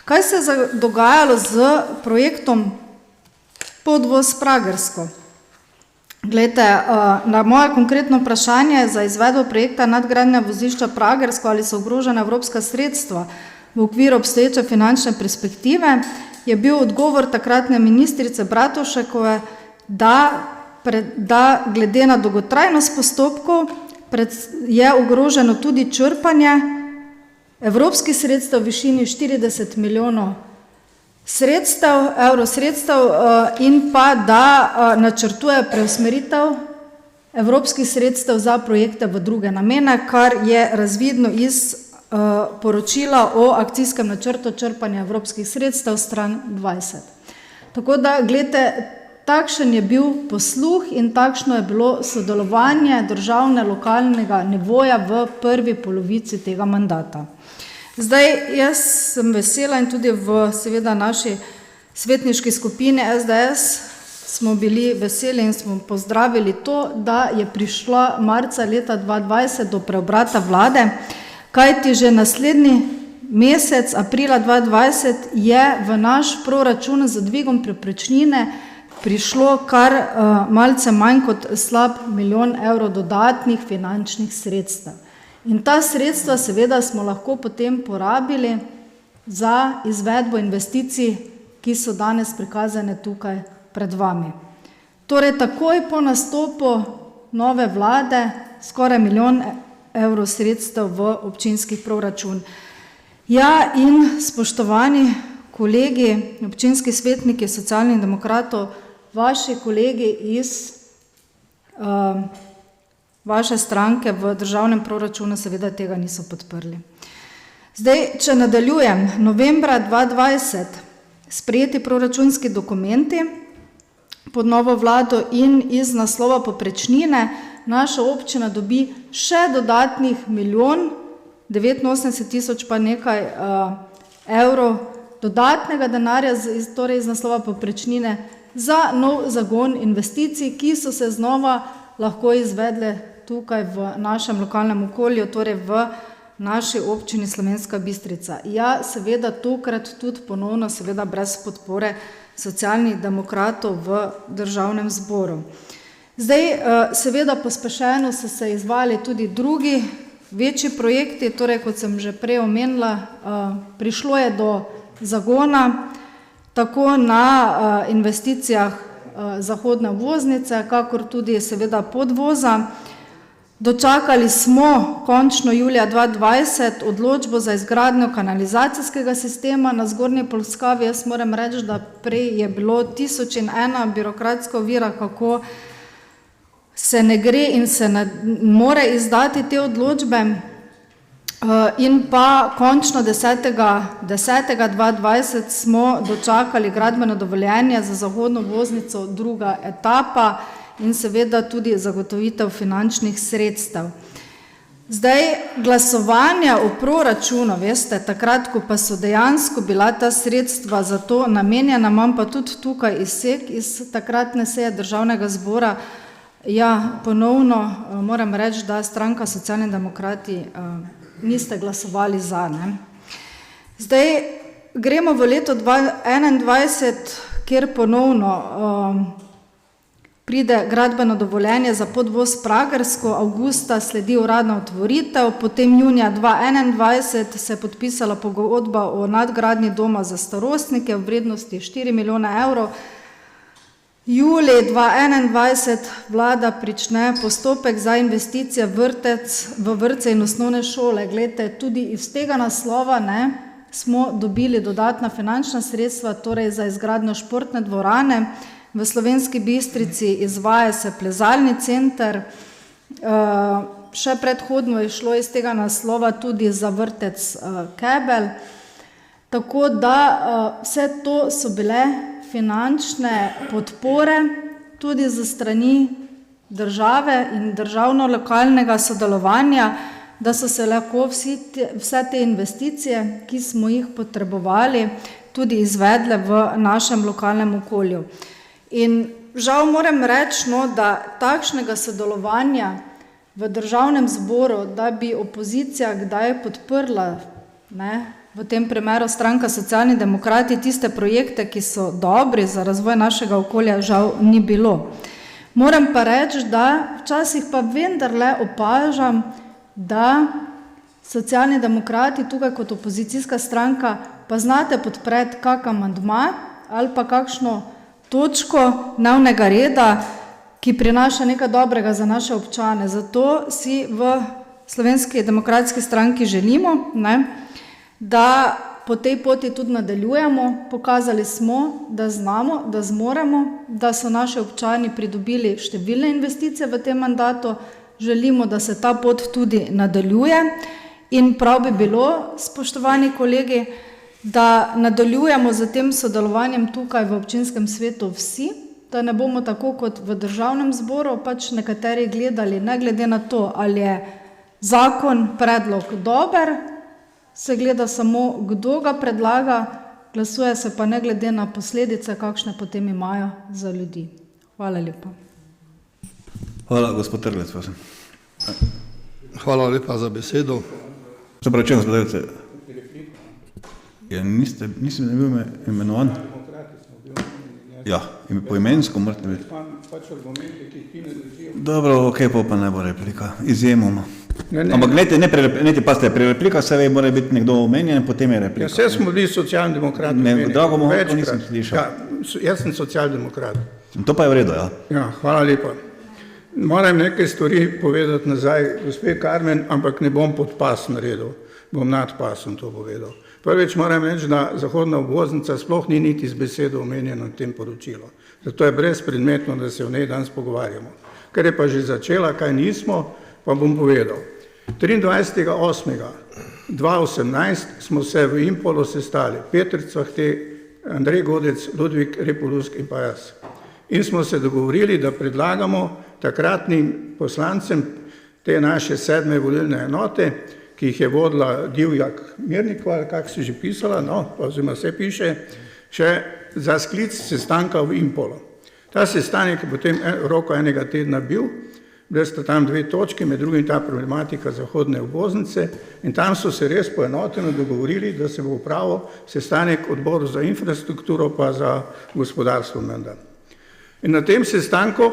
Kaj se je dogajalo z projektom podvoz Pragersko? Glejte, na moje konkretno vprašanje za izvedbo projekta nadgradnja vozišča Pragersko, ali so ogrožena evropska sredstva v okviru obstoječe finančne perspektive, je bil odgovor takratne ministrice Bratušekove, da glede na dolgotrajnost postopkov je ogroženo tudi črpanje evropskih sredstev v višini 40 milijonov evrosredstev in pa da načrtuje preusmeritev evropskih sredstev za projekte v druge namene, kar je razvidno iz poročila o akcijskem načrtu črpanja evropskih sredstev stran 20. Tako da, gledajte, takšen je bil posluh in takšno je bilo sodelovanje državne lokalnega nivoja v prvi polovici tega mandata. Zdaj, jaz sem vesela in tudi v seveda naši svetniški skupini SDS smo bili veseli in smo pozdravili to, da je prišla marca leta 2020 do preobrata vlade, kajti že naslednji mesec, aprila 2020, je v naš proračun z dvigom povprečnine prišlo kar malce manj kot slab 1 milijon evrov dodatnih finančnih sredstev. In ta sredstva seveda smo lahko potem porabili za izvedbo investicij, ki so danes prikazane tukaj pred vami. Torej, takoj po nastopu nove vlade skoraj 1 milijon evrov sredstev v občinskih proračun. Ja, in spoštovani kolegi, občinski svetniki Socialnih demokratov, vaši kolegi iz vaše stranke v državnem proračunu seveda tega niso podprli. Zdaj, če nadaljujem, novembra 2020 sprejeti proračunski dokumenti pod novo vlado in iz naslova povprečnine naša občina dobi še dodatnih 1.089.000 pa nekaj evrov dodatnega denarja, torej iz naslova povprečnine, za nov zagon investicij, ki so se znova lahko izvedle tukaj v našem lokalnem okolju, torej v naši občini Slovenska Bistrica. Ja, seveda tokrat tudi ponovno, seveda brez podpore Socialnih demokratov v državnem zboru. Zdaj, seveda pospešeno so se izvali tudi drugi večji projekti, torej kot sem že prej omenila, prišlo je do zagona tako na investicijah zahodne obvoznice, kakor tudi seveda podvoza. Dočakali smo končno julija 2020 odločbo za izgradnjo kanalizacijskega sistema na Zgornji Polskavi. Jaz moram reči, da prej je bilo 1001 birokratska ovira, kako se ne gre in se ne more izdati te odločbe. In pa končno 10.10.2020 smo dočakali gradbeno dovoljenje za zahodno obvoznico druga etapa in seveda tudi zagotovitev finančnih sredstev. Zdaj, glasovanja o proračunu, veste, takrat, ko pa so dejansko bila ta sredstva za to namenjena, imam pa tudi tukaj izsek iz takratne seje državnega zbora. Ja, ponovno moram reči, da stranka Socialni demokrati niste glasovali za, ne. Zdaj, gremo v leto 2021, kjer ponovno pride gradbeno dovoljenje za podvoz Pragersko, avgusta sledi uradna otvoritev, potem junija 2021 se je podpisala pogodba o nadgradnji doma za starostnike v vrednosti 4 milijone evrov. Julij 2021 vlada prične postopek za investicije v vrtce in osnovne šole. Glejte, tudi iz tega naslova smo dobili dodatna finančna sredstva, torej za izgradnjo športne dvorane. V Slovenski Bistrici izvaja se plezalni center, še predhodno je šlo iz tega naslova tudi za vrtec Kebel. Tako da vse to so bile finančne podpore tudi za strani države in državno-lokalnega sodelovanja, da so se lahko vse te investicije, ki smo jih potrebovali, tudi izvedle v našem lokalnem okolju. In žal moram reči, da takšnega sodelovanja v državnem zboru, da bi opozicija kdaj podprla, v tem primeru stranka Socialni demokrati, tiste projekte, ki so dobri za razvoj našega okolja, žal ni bilo. Moram pa reči, da včasih pa vendarle opažam, da Socialni demokrati tukaj kot opozicijska stranka pa znate podpreti kak amandma ali pa kakšno točko dnevnega reda, ki prinaša nekaj dobrega za naše občane. Zato si v Slovenski demokratski stranki želimo, da po tej poti tudi nadaljujemo. Pokazali smo, da znamo, da zmoremo, da so naši občani pridobili številne investicije v tem mandatu. Želimo, da se ta pot tudi nadaljuje in prav bi bilo, spoštovani kolegi, da nadaljujemo z tem sodelovanjem tukaj v občinskem svetu vsi, da ne bomo tako kot v državnem zboru pač nekateri gledali, ne glede na to, ali je zakon, predlog dober, se gleda samo, kdo ga predlaga, glasuje se pa ne glede na posledice, kakšne potem imajo za ljudi. Hvala lepa. Hvala, gospod Trglec, prosim. Hvala lepa za besedo. Se pravi, gospod Trglec, nisem bil imenovan? Ja, poimensko morate biti. Dobro, ok, pa ne bo replika, izjemoma. Ampak gledajte, pazite, pri replikah se mora biti nekdo omenjen, potem je replika. Vse smo bili socialni demokrati. Drago mu, to nisem slišal. Jaz sem socialdemokrat. To pa je v redu, ja. Ja, hvala lepa. Moram nekaj stvari povedati nazaj, gospe Karmen, ampak ne bom pod pas naredil, bom nad pasom to povedal. Prvič moram reči, da zahodna obvoznica sploh ni niti z besedo omenjena v tem poročilu. Zato je brezpredmetno, da se o njej danes pogovarjamo. Ker je pa že začela, kaj nismo, pa bom povedal. 23.8.2018 smo se v Impolu sestali, Peter Cvahte, Andrej Godec, Ludvik Repolusk in pa jaz. In smo se dogovorili, da predlagamo takratnim poslancem te naše 7. volilne enote, ki jih je vodila Divjak Mirnikova, ali kako si že pisala, no, oziroma se piše, še za sklic sestanka v Impolu. Ta sestanek je potem v roku enega tedna bil, bile sta tam 2 točke, med drugim ta problematika zahodne obvoznice in tam so se res poenoteno dogovorili, da se bo upravil sestanek odboru za infrastrukturo pa za gospodarstvo menda. In na tem sestanku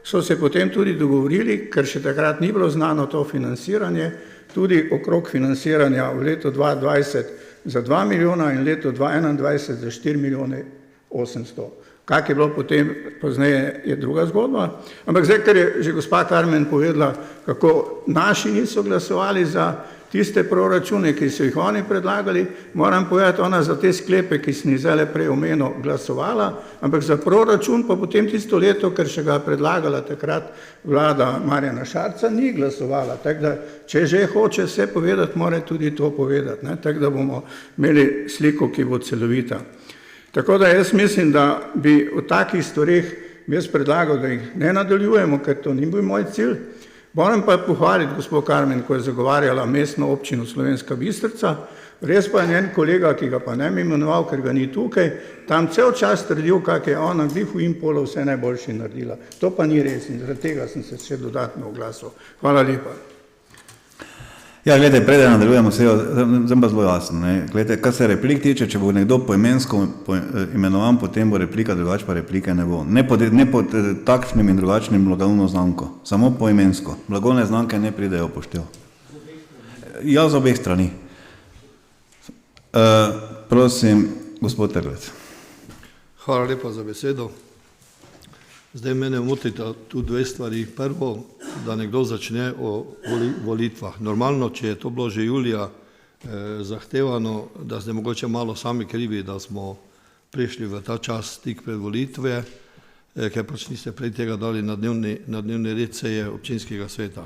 so se potem tudi dogovorili, ker še takrat ni bilo znano to financiranje, tudi okrog financiranja v letu 2020 za 2 milijona in leto 2021 za 4 milijone 800. Kak je bilo potem, pozneje je druga zgodba, ampak zdaj, ker je že gospa Karmen povedala, kako naši niso glasovali za tiste proračune, ki so jih oni predlagali, moram povedati, ona za te sklepe, ki sem jih zdaj prej omenil, glasovala, ampak za proračun pa potem tisto leto, ker še ga predlagala takrat vlada Marjana Šarca, ni glasovala. Tako da, če že hoče vse povedati, mora tudi to povedati, ne? Tako da bomo imeli sliko, ki bo celovita. Tako da jaz mislim, da bi o takih stvareh jaz predlagal, da jih ne nadaljujemo, ker to ni bil moj cilj. Moram pa pohvaliti gospod Karmen, ko je zagovarjala mestno občino Slovenska Bistrica, res pa je njen kolega, ki ga pa ne bi imenoval, ker ga ni tukaj, tam cel čas trdil, kak je ona glih v Impolu vse najboljše naredila. To pa ni res in zaradi tega sem se še dodatno oglasil. Hvala lepa. Ja, gledajte, preden nadaljujemo sejo, zdaj pa zelo jasno. Gledajte, kar se replik tiče, če bo nekdo poimensko imenovan, potem bo replika, drugače pa replike ne bo. Ne pod takšnim in drugačnim blagovno znamko, samo poimensko. Blagovne znamke ne pridejo poštev. Ja, z obeh strani. Prosim, gospod Trglec. Hvala lepa za besedo. Zdaj mene motita tu 2 stvari. Prvo, da nekdo začne o volitvah. Normalno, če je to bilo že julija zahtevano, da ste mogoče malo sami krivi, da smo prišli v ta čas tik pred volitve, ker pač niste prej tega dali na dnevni red seje občinskega sveta.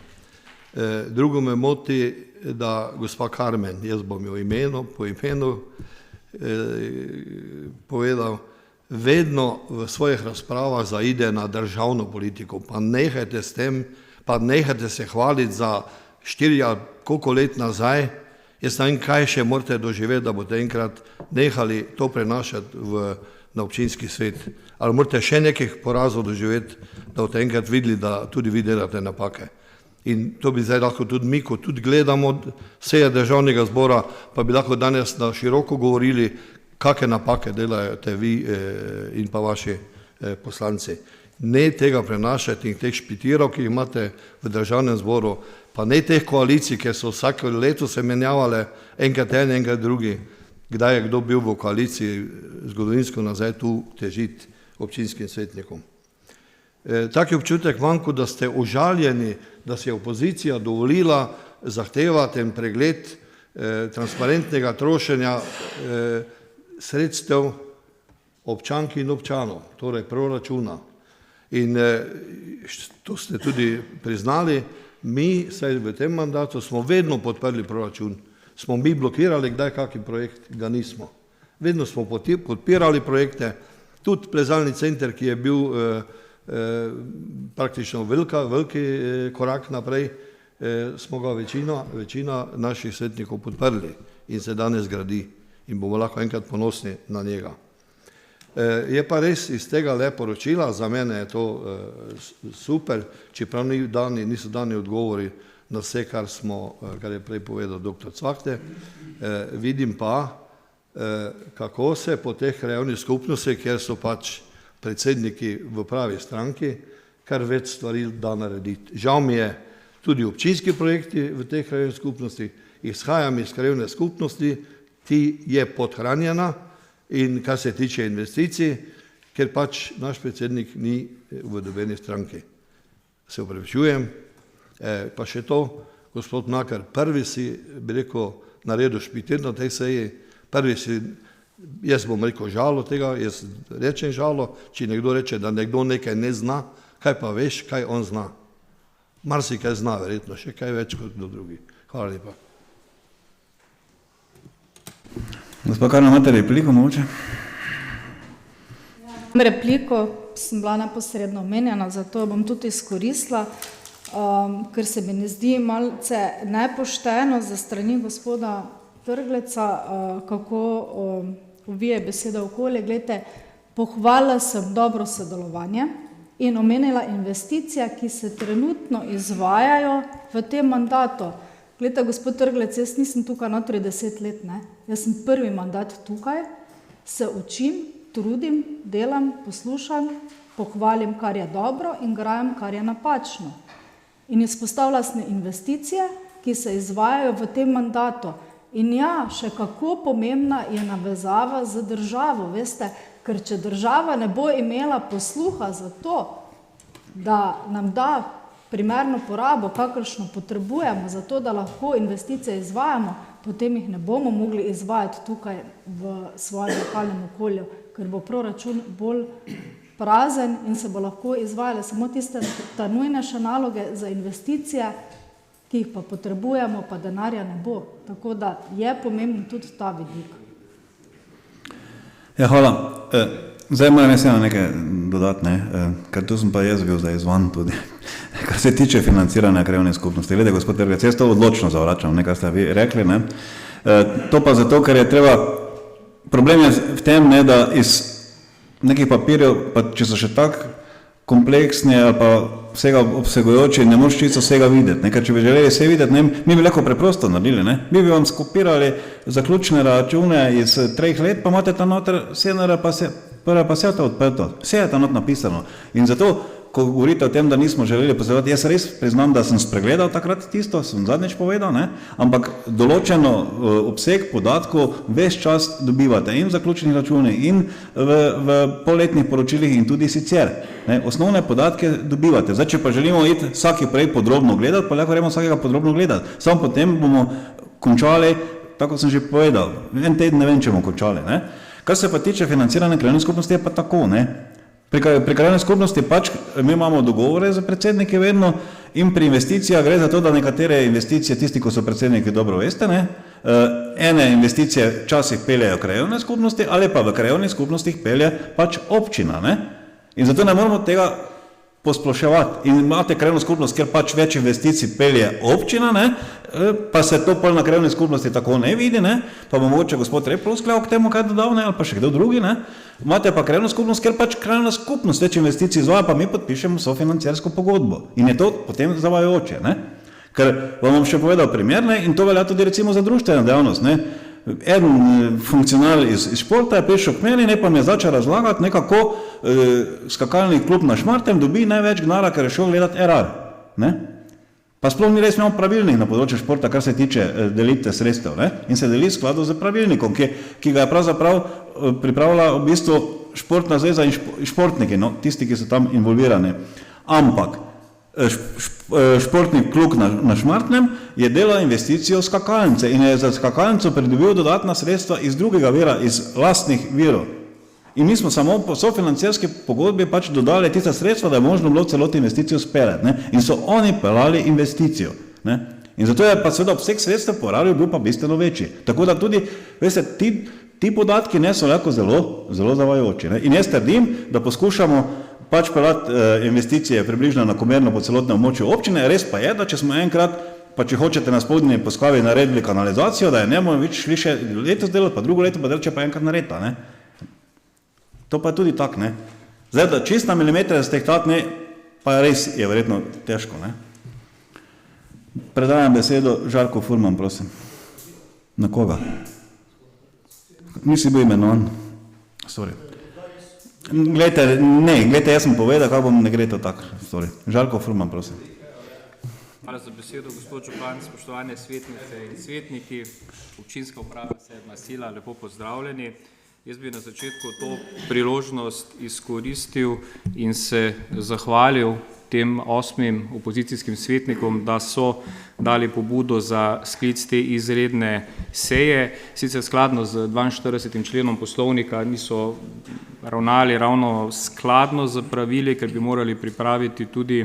Drugo me moti, da gospa Karmen, jaz bom jo po imenu povedal, vedno v svojih razpravah zaide na državno politiko, pa nehajte s tem, pa nehajte se hvaliti za 4 ali koliko let nazaj, jaz ne vem, kaj še morate doživeti, da boste enkrat nehali to prenašati na občinski svet. Ali morate še nekih porazov doživeti, da boste enkrat videli, da tudi vi delate napake. In to bi zdaj lahko tudi mi, ko tudi gledamo seje državnega zbora, pa bi lahko danes na široko govorili, kakšne napake delate vi in pa vaši poslanci. Ne tega prenašati in teh špitirov, ki jih imate v državnem zboru, pa ne teh koalicij, ki so vsako leto se menjavale, enkrat en, enkrat drugi, kdaj je kdo bil v koaliciji, zgodovinsko nazaj tu težiti občinskim svetnikom. Taki občutek manjko, da ste užaljeni, da si je opozicija dovolila zahtevati en pregled transparentnega trošenja sredstev občank in občanov, torej proračuna. In to ste tudi priznali, mi, saj v tem mandatu, smo vedno podprli proračun. Smo mi blokirali kdaj kakšen projekt? Ga nismo. Vedno smo podpirali projekte, tudi plezalni center, ki je bil praktično veliki korak naprej, smo ga večina naših svetnikov podprli in se danes gradi in bomo lahko enkrat ponosni na njega. Je pa res iz tega le poročila, za mene je to super, čeprav niso dani odgovori na vse, kar je prej povedal dr. Cvahte. Vidim pa, kako se po teh krajevnih skupnostih, kjer so pač predsedniki v pravi stranki, kar več stvari da narediti. Žal mi je, tudi občinski projekti v teh krajevnih skupnostih, izhajam iz krajevne skupnosti, ti je podhranjena in kar se tiče investicij, ker pač naš predsednik ni v nobeni stranki. Se upravičujem, pa še to, gospod Mlakar, prvi si, bi rekel, naredil špitir na tej seji, prvi si, jaz bom rekel žalo tega, jaz rečem žalo, če nekdo reče, da nekdo nekaj ne zna, kaj pa veš, kaj on zna. Marsikaj zna, verjetno, še kaj več kot do drugi. Hvala lepa. Gospod Karna, imate repliko mogoče? Repliko sem bila neposredno omenjena, zato bom tudi izkoristila, ker se mi ne zdi malce nepošteno za strani gospoda Trgleca, kako uvije besede okolje. Glejte, pohvalila sem dobro sodelovanje in omenila investicije, ki se trenutno izvajajo v tem mandatu. Glejte, gospod Trglec, jaz nisem tukaj notri 10 let, ne. Jaz sem prvi mandat tukaj, se učim, trudim, delam, poslušam, pohvalim, kar je dobro in grajam, kar je napačno. In izpostavila sem investicije, ki se izvajajo v tem mandatu. In ja, še kako pomembna je navezava z državo, veste, ker če država ne bo imela posluha za to, da nam da primerno porabo, kakršno potrebujemo, za to, da lahko investicije izvajamo, potem jih ne bomo mogli izvajati tukaj v svojem lokalnem okolju, ker bo proračun bolj prazen in se bo lahko izvajale samo tiste nujnejše naloge za investicije, ki jih pa potrebujemo, pa denarja ne bo. Tako da je pomemben tudi ta vidik. Ja, hvala. Zdaj moram jaz nekaj dodati, ker tu sem pa jaz bil zdaj izvan tudi, kar se tiče financiranja krajevne skupnosti. Glede, gospod Trglec, jaz to odločno zavračam, kar ste vi rekli. To pa zato, ker je treba, problem je v tem, da iz nekih papirjev, pa če so še tako kompleksni ali pa vsega obsegujoči, ne moreš čisto vsega videti. Ker če bi želeli vse videti, mi bi lahko preprosto naredili. Mi bi vam skopirali zaključne račune iz 3 let, pa imate tam noter SNR, pa vse je to odprto. Vse je tam not napisano. In zato, ko govorite o tem, da nismo želeli posredovati, jaz res priznam, da sem spregledal takrat tisto, sem zadnjič povedal, ampak določeno obseg podatkov ves čas dobivate in v zaključnih računih in v polletnih poročilih in tudi sicer. Osnovne podatke dobivate. Zdaj, če pa želimo iti vsaki projekt podrobno gledati, pa lahko gremo vsakega podrobno gledati. Samo potem bomo končali, tako sem že povedal, en teden ne vem, če bomo končali. Kar se pa tiče financiranja krajevne skupnosti, je pa tako, Pri krajevni skupnosti pač mi imamo dogovore za predsednike vedno in pri investicijah gre za to, da nekatere investicije, tisti, ko so predsedniki, dobro veste, ene investicije včasih peljejo krajevne skupnosti ali pa v krajevnih skupnostih pelje pač občina. In zato ne moramo tega posploševati. In imate krajevno skupnost, kjer pač več investicij pelje občina, pa se to pol na krajevni skupnosti tako ne vidi, pa bo mogoče gospod Replovsklev k temu kaj dodal, ali pa še kdo drugi. Imate pa krajevno skupnost, ker pač krajevna skupnost več investicij izvaja, pa mi podpišemo sofinanciersko pogodbo. In je to potem zavajajoče. Ker vam bom še povedal primer, in to velja tudi recimo za društveno dejavnost. En funkcionar iz športa je prišel k meni, pa mi je začel razlagati, kako skakalni klub na Šmartem dobi največ denarja, ker je šel gledati Erar. Pa sploh ni res imel pravilnik na področju športa, kar se tiče delitve sredstev. In se deli v skladu z pravilnikom, ki ga je pravzaprav pripravila v bistvu športna zveza in športniki, tisti, ki so tam involvirani. Ampak športni klub na Šmartnem je delal investicijo v skakalnice in je za skakalnico pridobil dodatna sredstva iz drugega vira, iz lastnih virov. In mi smo samo po sofinancirski pogodbi pač dodali tista sredstva, da je možno bilo celotno investicijo speljati, ne? In so oni peljali investicijo, ne? In zato je pa seveda obseg sredstev porabil bil pa bistveno večji. Tako da tudi, veste, ti podatki ne so lahko zelo zavajajoči, ne? In jaz trdim, da poskušamo pač peljati investicije približno enakomerno po celotnem območju občine. Res pa je, da če smo enkrat, pa če hočete na spodnji Poskavi naredili kanalizacijo, da je ne bomo več šli še letos delati, pa drugo leto, pa delče pa enkrat nareta, ne? To pa je tudi tak, ne? Zdaj, da čist na milimetre stehtati, ne, pa res je verjetno težko, ne? Predajam besedo Žarku Furman, prosim. Na koga? Nisi bil imenovan. Sorry. Glejte, jaz sem povedal, kako bom, ne gre to tako. Sorry. Žarko Furman, prosim. Hvala za besedo, gospod župan, spoštovane svetnice in svetniki, občinska uprava Sedma sila, lepo pozdravljeni. Jaz bi na začetku to priložnost izkoristil in se zahvalil tem 8 opozicijskim svetnikom, da so dali pobudo za sklic te izredne seje. Sicer skladno z 42. členom poslovnika niso ravnali ravno skladno z pravili, ker bi morali pripraviti tudi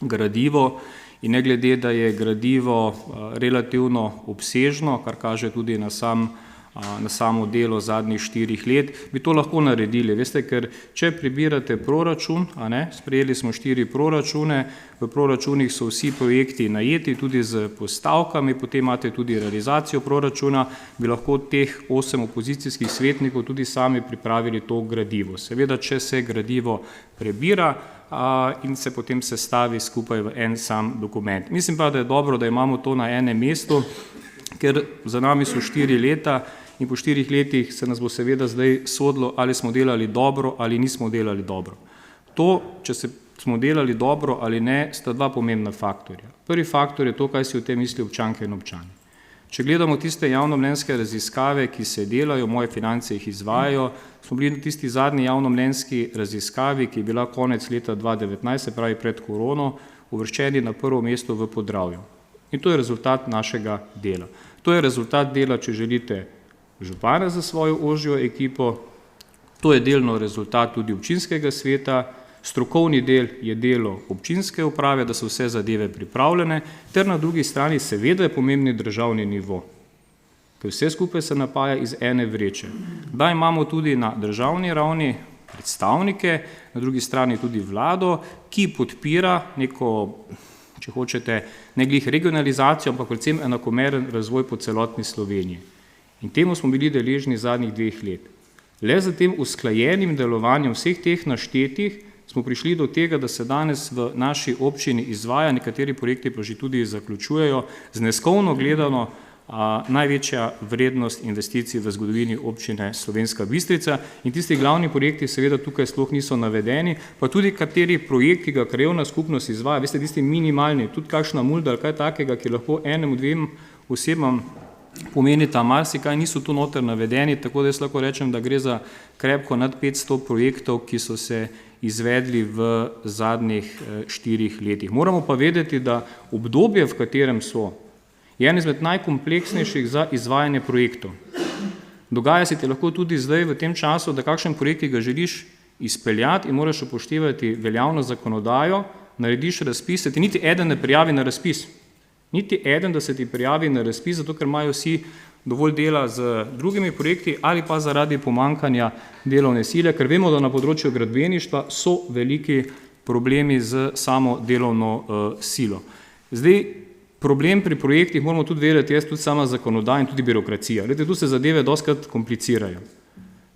gradivo. In ne glede, da je gradivo relativno obsežno, kar kaže tudi na samo delo zadnjih 4 let, bi to lahko naredili. Veste, ker če prebirate proračun, sprejeli smo 4 proračune, v proračunih so vsi projekti najeti, tudi z postavkami, potem imate tudi realizacijo proračuna, bi lahko teh 8 opozicijskih svetnikov tudi sami pripravili to gradivo. Seveda, če se gradivo prebira in se potem sestavi skupaj v en sam dokument. Mislim pa, da je dobro, da imamo to na enem mestu, ker za nami so 4 leta in po 4 letih se nas bo seveda zdaj sodilo, ali smo delali dobro ali nismo delali dobro. To, če smo delali dobro ali ne, sta 2 pomembna faktorja. Prvi faktor je to, kaj si o tem misli občanke in občani. Če gledamo tiste javnomnenjske raziskave, ki se delajo, Moje finance jih izvajajo, smo bili na tisti zadnji javnomnenjski raziskavi, ki je bila konec leta 2019, se pravi pred korono, uvrščeni na prvo mesto v Podravju. In to je rezultat našega dela. To je rezultat dela, če želite, župana za svojo ožjo ekipo, to je delno rezultat tudi občinskega sveta, strokovni del je delo občinske uprave, da so vse zadeve pripravljene, ter na drugi strani seveda je pomembni državni nivo, ker vse skupaj se napaja iz ene vreče. Da imamo tudi na državni ravni predstavnike, na drugi strani tudi vlado, ki podpira neko, če hočete, ne glih regionalizacijo, ampak predvsem enakomeren razvoj po celotni Sloveniji. In temu smo bili deležni zadnjih 2 let. Le za tem usklajenim delovanjem vseh teh naštetih smo prišli do tega, da se danes v naši občini izvaja, nekateri projekti pa že tudi zaključujejo, zneskovno gledano največja vrednost investicij v zgodovini občine Slovenska Bistrica in tisti glavni projekti seveda tukaj sploh niso navedeni, pa tudi kateri projekt, ki ga krajevna skupnost izvaja, veste, tisti minimalni, tudi kakšna mulda ali kaj takega, ki lahko 1-2 osebam pomenita marsikaj, niso tu noter navedeni, tako da jaz lahko rečem, da gre za krepko nad 500 projektov, ki so se izvedli v zadnjih 4 letih. Moramo pa vedeti, da obdobje, v katerem so, je en izmed najkompleksnejših za izvajanje projektov. Dogaja se ti lahko tudi zdaj v tem času, da kakšen projekt, ki ga želiš izpeljati in moraš upoštevati veljavno zakonodajo, narediš razpis, se ti niti eden ne prijavi na razpis. Niti eden, da se ti prijavi na razpis, zato ker imajo vsi dovolj dela z drugimi projekti ali pa zaradi pomankanja delovne sile, ker vemo, da na področju gradbeništva so veliki problemi z samo delovno silo. Zdaj, problem pri projektih moramo tudi vedeti, je tudi sama zakonodaja in tudi birokracija. Glede, tu se zadeve dostikrat komplicirajo.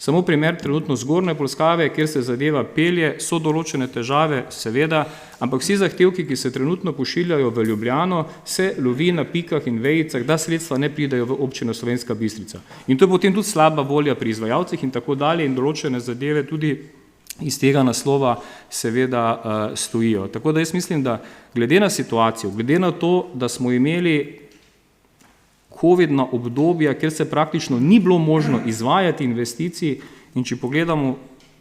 Samo primer trenutno Zgornje Polskave, kjer se zadeva pelje, so določene težave, seveda, ampak vsi zahtevki, ki se trenutno pošiljajo v Ljubljano, se lovi na pikah in vejicah, da sredstva ne pridejo v občino Slovenska Bistrica. In to je potem tudi slaba volja pri izvajalcih in tako dalje in določene zadeve tudi iz tega naslova seveda stojijo. Tako da jaz mislim, da glede na situacijo, glede na to, da smo imeli covidna obdobja, kjer se praktično ni bilo možno izvajati investicij in če pogledamo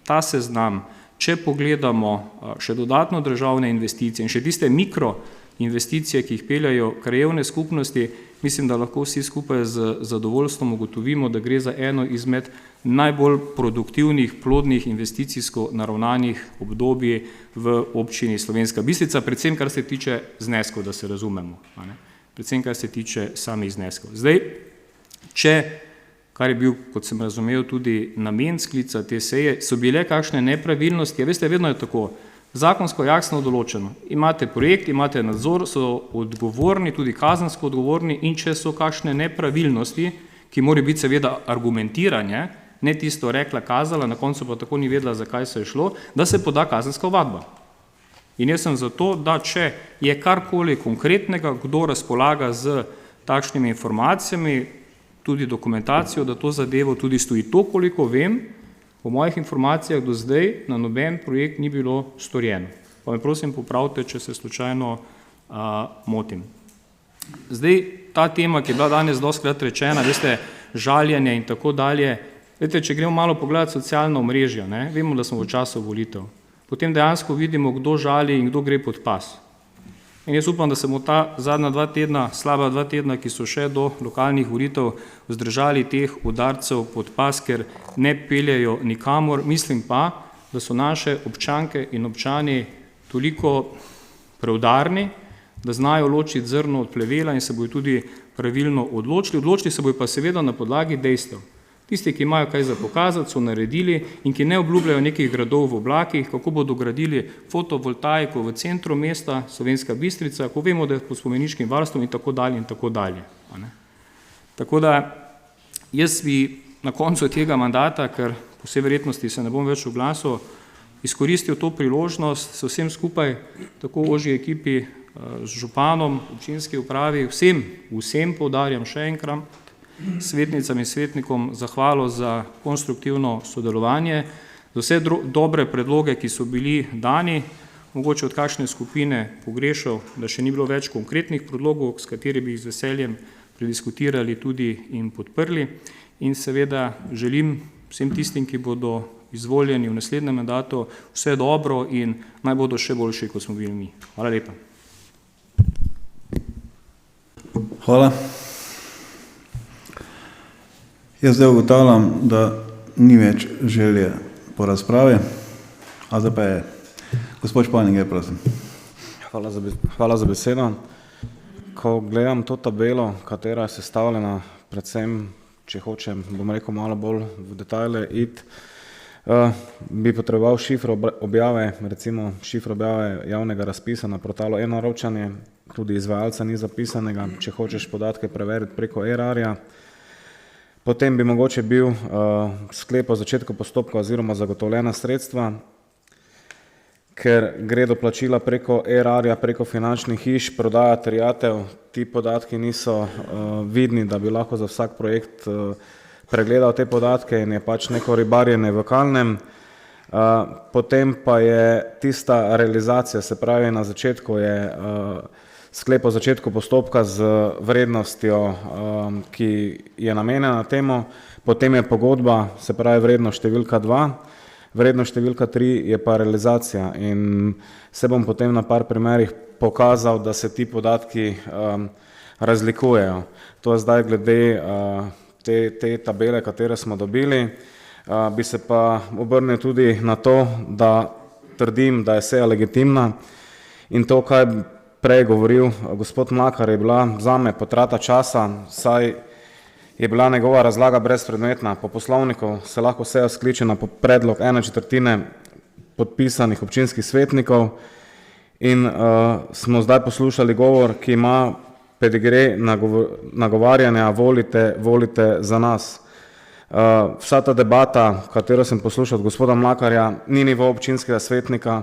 ta seznam, če pogledamo še dodatno državne investicije in še tiste mikroinvesticije, ki jih peljajo krajevne skupnosti, mislim, da lahko vsi skupaj z zadovoljstvom ugotovimo, da gre za eno izmed najbolj produktivnih, plodnih, investicijsko naravnanih obdobij v občini Slovenska Bistrica, predvsem kar se tiče zneskov, da se razumemo, predvsem kar se tiče samih zneskov. Zdaj, če, kar je bil, kot sem razumel, tudi namen sklica te seje, so bile kakšne nepravilnosti, veste, vedno je tako, zakonsko jasno določeno. Imate projekt, imate nadzor, so odgovorni, tudi kazensko odgovorni in če so kakšne nepravilnosti, ki morajo biti seveda argumentiranje, ne tisto rekla, kazala, na koncu pa tako ni vedela, zakaj se je šlo, da se poda kazenska ovadba. In jaz sem zato, da če je karkoli konkretnega, kdo razpolaga z takšnimi informacijami, tudi dokumentacijo, da to zadevo tudi stoji. To, koliko vem, po mojih informacijah do zdaj na noben projekt ni bilo storjeno. Pa me prosim popravite, če se slučajno motim. Zdaj, ta tema, ki je bila danes dostikrat rečena, veste, žaljenje in tako dalje, veste, če gremo malo pogledati socialna omrežja, vemo, da smo v času volitev. Potem dejansko vidimo, kdo žali in kdo gre pod pas. In jaz upam, da se bomo ta zadnja 2 tedna, slaba 2 tedna, ki so še do lokalnih volitev, vzdržali teh udarcev pod pas, ker ne peljejo nikamor. Mislim pa, da so naše občanke in občani toliko preudarni, da znajo ločiti zrno od plevela in se bojo tudi pravilno odločili. Odločili se bojo pa seveda na podlagi dejstev. Tisti, ki imajo kaj za pokazati, so naredili in ki ne obljubljajo nekih gradov v oblakih, kako bodo gradili fotovoltaiko v centru mesta Slovenska Bistrica, ko vemo, da je pod spomeniškim varstvom in tako dalje in tako dalje. Tako da jaz bi na koncu tega mandata, ker po vsej verjetnosti se ne bom več oglasil, izkoristil to priložnost, se vsem skupaj, tako ožji ekipi z županom, občinski upravi, vsem poudarjam še enkrat, svetnicam in svetnikom zahvalo za konstruktivno sodelovanje, za vse dobre predloge, ki so bili dani, mogoče od kakšne skupine pogrešal, da še ni bilo več konkretnih predlogov, s kateri bi jih z veseljem prediskutirali tudi in podprli. In seveda želim vsem tistim, ki bodo izvoljeni v naslednjem mandatu, vse dobro in naj bodo še boljši, kot smo bili mi. Hvala lepa. Hvala. Jaz zdaj ugotavljam, da ni več želje po razpravi, a zdaj pa je. Gospod Španinger, prosim. Hvala za besedo. Ko gledam to tabelo, katera je sestavljena, predvsem, če hočem, bom rekel, malo bolj v detajle iti, bi potreboval šifro objave, recimo šifro objave javnega razpisa na portalu e-naročanje, tudi izvajalca ni zapisanega, če hočeš podatke preveriti preko Erarja. Potem bi mogoče bil sklep o začetku postopka oziroma zagotovljena sredstva, ker gre do plačila preko Erarja, preko finančnih hiš, prodaja terjatev, ti podatki niso vidni, da bi lahko za vsak projekt pregledal te podatke in je pač neko ribarjenje v kalnem. Potem pa je tista realizacija, se pravi na začetku je sklep o začetku postopka z vrednostjo, ki je namenjena temu, potem je pogodba, se pravi vrednost številka 2, vrednost številka 3 je pa realizacija in se bom potem na par primerih pokazal, da se ti podatki razlikujejo. To je zdaj glede te tabele, katere smo dobili. Bi se pa obrnil tudi na to, da trdim, da je seja legitimna in to, kaj prej govoril gospod Mlakar, je bila zame potrata časa, saj je bila njegova razlaga brezpredmetna. Po poslovniku se lahko seja skliče na predlog 1/4 podpisanih občinskih svetnikov in smo zdaj poslušali govor, ki ima pedigre nagovarjanja, volite za nas. Vsa ta debata, katero sem poslušal od gospoda Mlakarja, ni nivo občinskega svetnika,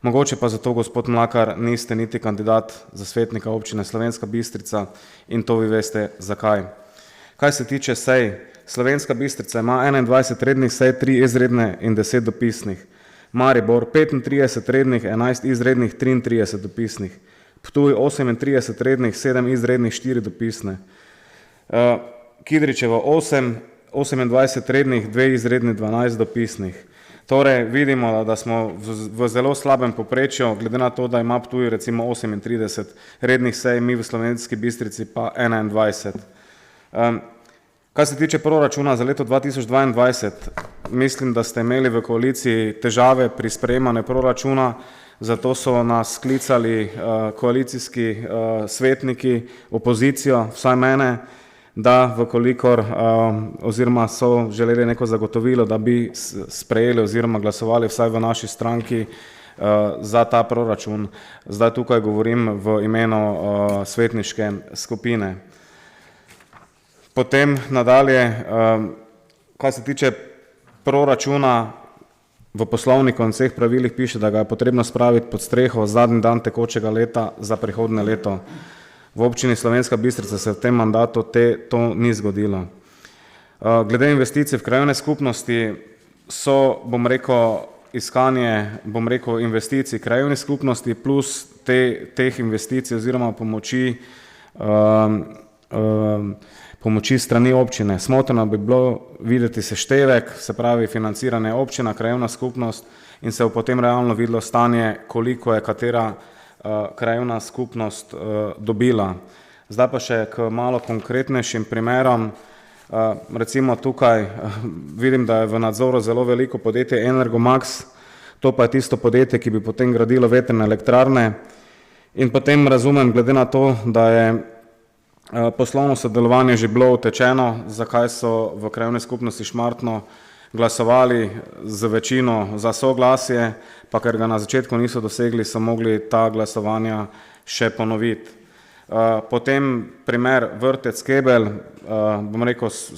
mogoče pa zato, gospod Mlakar, niste niti kandidat za svetnika občine Slovenska Bistrica in to vi veste zakaj. Kaj se tiče sej, Slovenska Bistrica ima 21 rednih sej, 3 izredne in 10 dopisnih. Maribor 35 rednih, 11 izrednih, 33 dopisnih. Ptuj 38 rednih, 7 izrednih, 4 dopisne. Kidričevo 28 rednih, 2 izredni, 12 dopisnih. Torej vidimo, da smo v zelo slabem povprečju, glede na to, da ima Ptuj recimo 38 rednih sej, mi v Slovenski Bistrici pa 21. Kar se tiče proračuna za leto 2022, mislim, da ste imeli v koaliciji težave pri sprejemanju proračuna, zato so nas sklicali koalicijski svetniki, opozicijo, vsaj mene, da vkolikor oziroma so želeli neko zagotovilo, da bi sprejeli oziroma glasovali vsaj v naši stranki za ta proračun. Zdaj tukaj govorim v imenu svetniške skupine. Potem nadalje, kar se tiče proračuna, v poslovniku in vseh pravilih piše, da ga je potrebno spraviti pod streho zadnji dan tekočega leta za prihodnje leto. V občini Slovenska Bistrica se v tem mandatu to ni zgodilo. Glede investicij v krajevne skupnosti so, iskanje, investicij krajevnih skupnosti plus teh investicij oziroma pomoči strani občine. Smotrno bi bilo videti seštevek, se pravi financiranje občina, krajevna skupnost in se bo potem realno videlo stanje, koliko je katera krajevna skupnost dobila. Zdaj pa še k malo konkretnejšim primerom. Recimo tukaj vidim, da je v nadzoru zelo veliko podjetje Energomax, to pa je tisto podjetje, ki bi potem gradilo vetrne elektrarne in potem razumem, glede na to, da je poslovno sodelovanje že bilo utečeno, zakaj so v krajevni skupnosti Šmartno glasovali z večino za soglasje, pa ker ga na začetku niso dosegli, so mogli ta glasovanja še ponoviti. Potem primer vrtec Kebelj,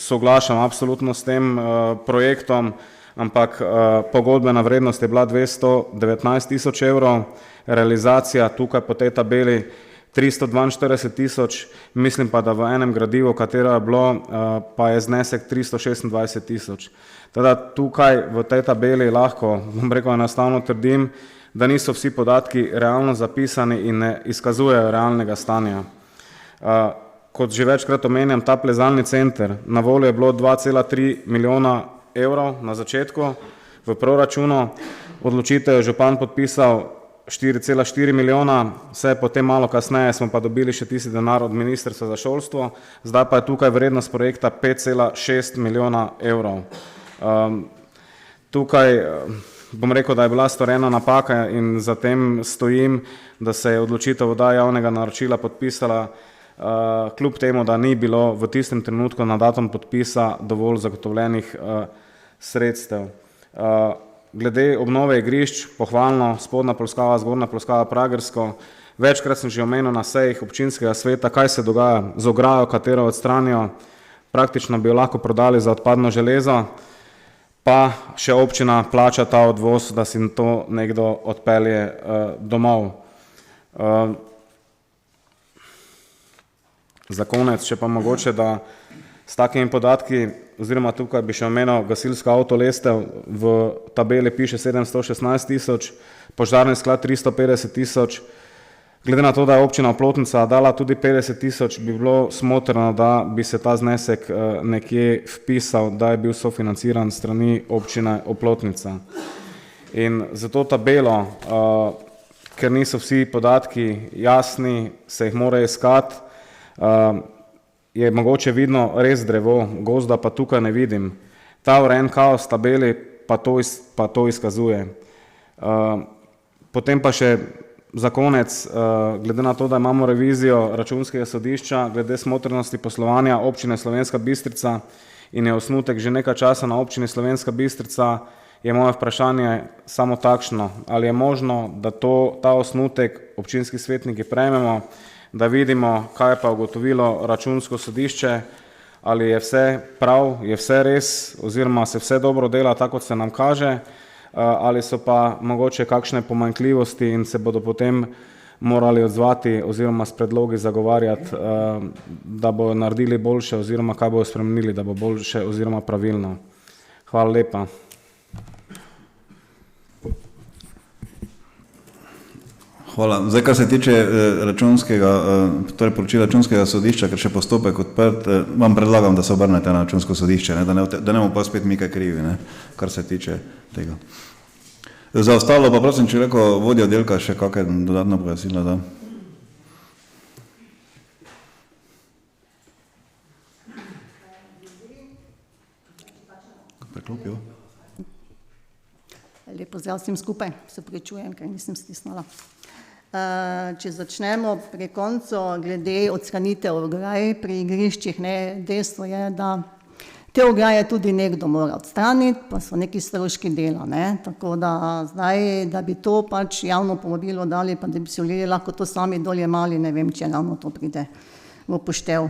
soglašam absolutno s tem projektom, ampak pogodbena vrednost je bila 219 000 evrov, realizacija tukaj po tej tabeli 342 000, mislim pa, da v enem gradivu, katero je bilo, pa je znesek 326 000. Teda tukaj v tej tabeli lahko, enostavno trdim, da niso vsi podatki realno zapisani in ne izkazujejo realnega stanja. Kot že večkrat omenjam, ta plezalni center, na voljo je bilo 2,3 milijona evrov na začetku v proračunu, odločitev je župan podpisal 4,4 milijona, vse potem malo kasneje smo pa dobili še tisti denar od Ministrstva za šolstvo, zdaj pa je tukaj vrednost projekta 5,6 milijona evrov. Tukaj da je bila storjena napaka in za tem stojim, da se je odločitev oddaje javnega naročila podpisala, kljub temu, da ni bilo v tistem trenutku na datum podpisa dovolj zagotovljenih sredstev. Glede obnove igrišč, pohvalno, spodnja Polskava, zgornja Polskava, Pragersko, večkrat sem že omenil na sejih občinskega sveta, kaj se dogaja z ograjo, katero odstranijo, praktično bi jo lahko prodali za odpadno železo, pa še občina plača ta odvoz, da si to nekdo odpelje domov. Za konec še pa mogoče, da s takimi podatki, oziroma tukaj bi še omenil gasilsko avtolestev, v tabeli piše 716 000, požarni sklad 350 000, glede na to, da je občina Oplotnica dala tudi 50 000, bi bilo smotrno, da bi se ta znesek nekje vpisal, da je bil sofinanciran strani občine Oplotnica. In za to tabelo, ker niso vsi podatki jasni, se jih mora iskati, je mogoče vidno res drevo, gozda pa tukaj ne vidim. Ta urejen kaos tabeli pa to izkazuje. Potem pa še za konec, glede na to, da imamo revizijo Računskega sodišča, glede smotrnosti poslovanja občine Slovenska Bistrica in je osnutek že nekaj časa na občini Slovenska Bistrica, je moje vprašanje samo takšno, ali je možno, da ta osnutek občinski svetniki prejmemo, da vidimo, kaj je pa ugotovilo Računsko sodišče, ali je vse prav, je vse res, oziroma se vse dobro dela, tako kot se nam kaže, ali so pa mogoče kakšne pomanjkljivosti in se bodo potem morali odzvati oziroma s predlogi zagovarjati, da bodo naredili boljše oziroma kaj bodo spremenili, da bo boljše oziroma pravilno. Hvala lepa. Hvala. Zdaj, kar se tiče torej poročila računskega sodišča, ker še postopek odprt, vam predlagam, da se obrnete na računsko sodišče, ne, da ne bomo pa spet mi kaj krivi, ne, kar se tiče tega. Za ostalo pa prosim, če rekel vodja oddelka še kakšne dodatno pojasnila, da. Preklopil. Lep pozdrav vsem skupaj, se opravičujem, ker nisem stisnila. Če začnemo pri koncu, glede odstranitev ograj pri igriščih, ne, dejstvo je, da te ograje tudi nekdo mora odstraniti, pa so neki stroški dela, ne, tako da zdaj, da bi to pač javno povabilo dali, pa da bi si ljudje lahko to sami doljemali, ne vem, če ravno to pride v upoštev.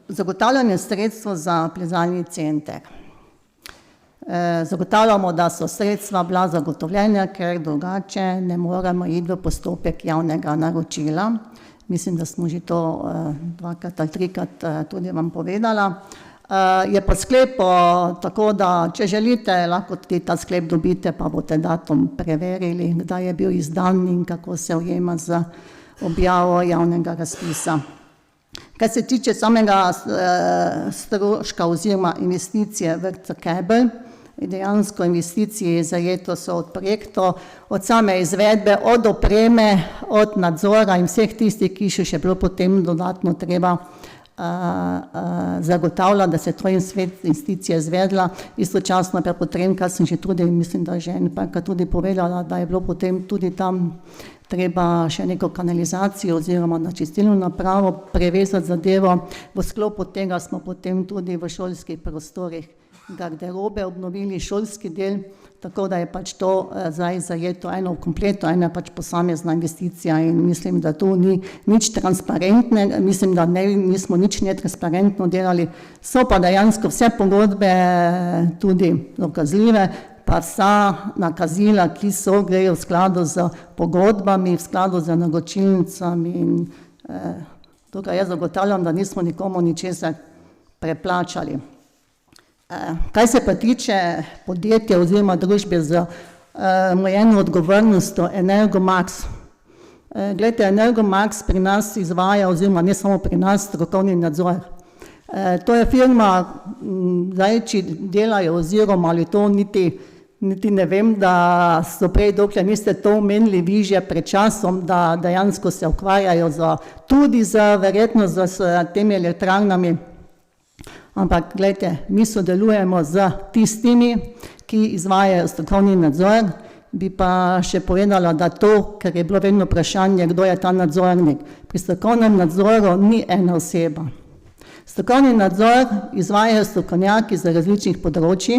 Zagotavljanje sredstva za plezalni center. Zagotavljamo, da so sredstva bila zagotovljena, ker drugače ne moremo iti v postopek javnega naročila. Mislim, da smo že to dvakrat ali trikrat tudi vam povedala. Je pa sklep tako, da če želite, lahko tudi ta sklep dobite, pa boste datum preverili, kdaj je bil izdan in kako se ujema z objavo javnega razpisa. Kar se tiče samega stroška oziroma investicije vrtca Kebelj, dejansko investicije zajeto so od projektov, od same izvedbe, od opreme, od nadzora in vseh tistih, ki še bilo potem dodatno treba zagotavlja, da se to investicija izvedla. Istočasno pa potrebno, kar sem že tudi, mislim, da že enkrat tudi povedala, da je bilo potem tudi tam treba še neko kanalizacijo oziroma na čistilno napravo prevezati zadevo. V sklopu tega smo potem tudi v šolskih prostorih garderobe obnovili šolski del, tako da je pač to zdaj zajeto eno v kompletu, ena pač posamezna investicija in mislim, da tu ni nič transparentne, mislim, da nismo nič netransparentno delali, so pa dejansko vse pogodbe tudi dokazljive, pa vsa nakazila, ki so, grejo v skladu z pogodbami, v skladu z naročilnicami in tukaj jaz zagotavljam, da nismo nikomu ničesar preplačali. Kaj se pa tiče podjetja oziroma družbe z omejeno odgovornostjo Energomax. Glejte, Energomax pri nas izvaja oziroma ne samo pri nas strokovni nadzor. To je firma, zdaj, či delajo oziroma ali to niti ne vem, da so prej, dokler niste to omenili vi že pred časom, da dejansko se ukvarjajo tudi verjetno z temi elektrarnami. Ampak, gledajte, mi sodelujemo z tistimi, ki izvajajo strokovni nadzor, bi pa še povedala, da to, ker je bilo vedno vprašanje, kdo je ta nadzornik. Pri strokovnem nadzoru ni ena oseba. Strokovni nadzor izvajajo strokovnjaki za različnih področji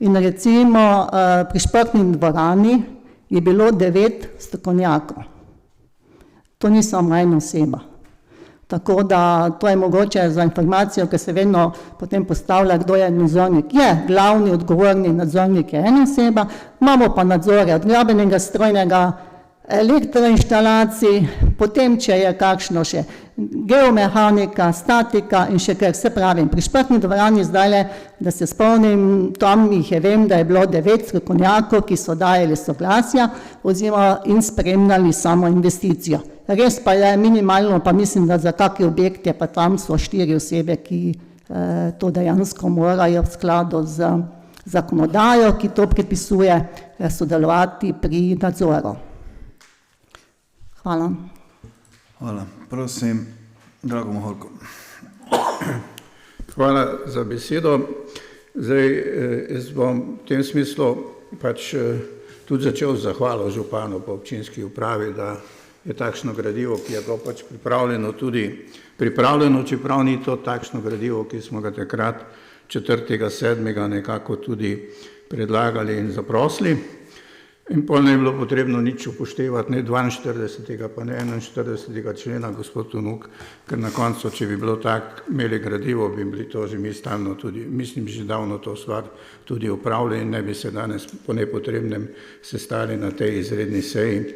in recimo pri športni dvorani je bilo 9 strokovnjakov. To ni samo ena oseba. Tako da to je mogoče za informacijo, ker se vedno potem postavlja, kdo je nadzornik. Je glavni odgovorni nadzornik je ena oseba, imamo pa nadzore od gradbenega, strojnega, elektroinštalacij, potem če je kakšno še geomehanika, statika in še kar se pravi. Pri športni dvorani zdajle, da se spomnim, tam jih vem, da je bilo 9 strokovnjakov, ki so dajali soglasja oziroma in spremljali samo investicijo. Res pa je minimalno, pa mislim, da za kakšne objekte pa tam so 4 osebe, ki to dejansko morajo v skladu z zakonodajo, ki to predpisuje, sodelovati pri nadzoru. Hvala. Hvala. Prosim, Drago Mohorko. Hvala za besedo. Zdaj, jaz bom v tem smislu pač tudi začel z zahvalo županu po občinski upravi, da je takšno gradivo, ki je bilo pač pripravljeno, čeprav ni to takšno gradivo, ki smo ga takrat 4.7. nekako tudi predlagali in zaprosili. In pol ne je bilo potrebno nič upoštevati, ne 42. pa ne 41. člena, gospod Unuk, ker na koncu, če bi bilo tako, imeli gradivo, bi bili to že mi stalno tudi, mislim, že davno to stvar tudi upravljali in ne bi se danes po nepotrebnem sestali na tej izredni seji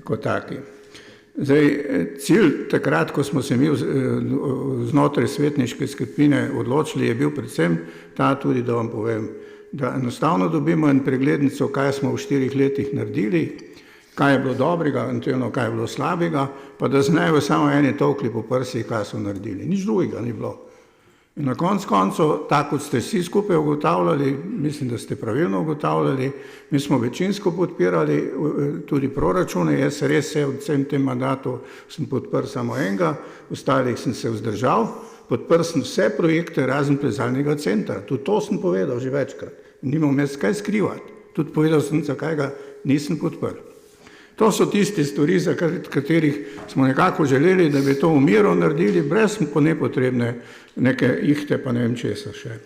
kot taki. Zdaj, cilj takrat, ko smo se mi znotraj svetniške skupine odločili, je bil predvsem ta tudi, da vam povem, da enostavno dobimo en preglednico, kaj smo v 4 letih naredili kaj je bilo dobrega, eventualno kaj je bilo slabega, pa da znajo samo eni tolkli po prsih, kaj so naredili. Nič drugega ni bilo. In na koncu, tako kot ste vsi skupaj ugotavljali, mislim, da ste pravilno ugotavljali, mi smo večinsko podpirali tudi proračune, jaz res v vsem tem mandatu sem podprl samo enega, ostalih sem se vzdržal, podprl sem vse projekte razen plezalnega centra, tudi to sem povedal že večkrat, nimam jaz kaj skrivati, tudi povedal sem, zakaj ga nisem podprl. To so tiste stvari, za katerih smo nekako želeli, da bi to v miru naredili, brez nepotrebne neke ihte, pa ne vem česa še.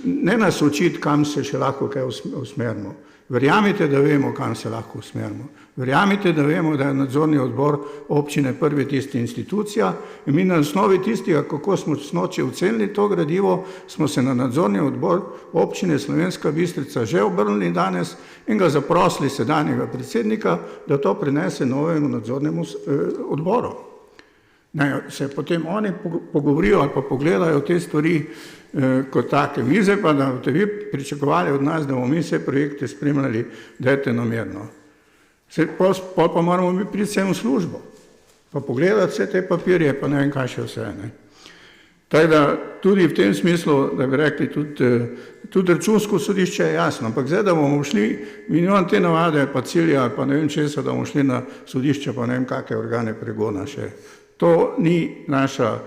Ne nas učiti, kam se še lahko kaj usmerimo. Verjamite, da vemo, kam se lahko usmerimo. Verjamite, da vemo, da je nadzorni odbor občine prvi tisti institucija in mi na osnovi tistega, kako smo snoči ocenili to gradivo, smo se na nadzorni odbor občine Slovenska Bistrica že obrnili danes in ga zaprosili sedanjega predsednika, da to prinese novemu nadzornemu odboru. Ne, se potem oni pogovorijo ali pa pogledajo te stvari kot take. Mi zdaj pa, da boste vi pričakovali od nas, da bomo mi vse projekte spremljali, dajte namerno. Pol pa moramo mi priti vsem v službo, pa pogledati vse te papirje, pa ne vem kaj še vse. Ne. Tako da tudi v tem smislu, da bi rekli, tudi računsko sodišče je jasno, ampak zdaj, da bomo šli, mi nimam te navade, pa cilja, pa ne vem česa, da bomo šli na sodišče, pa ne vem kakve organe pregona še. To ni naša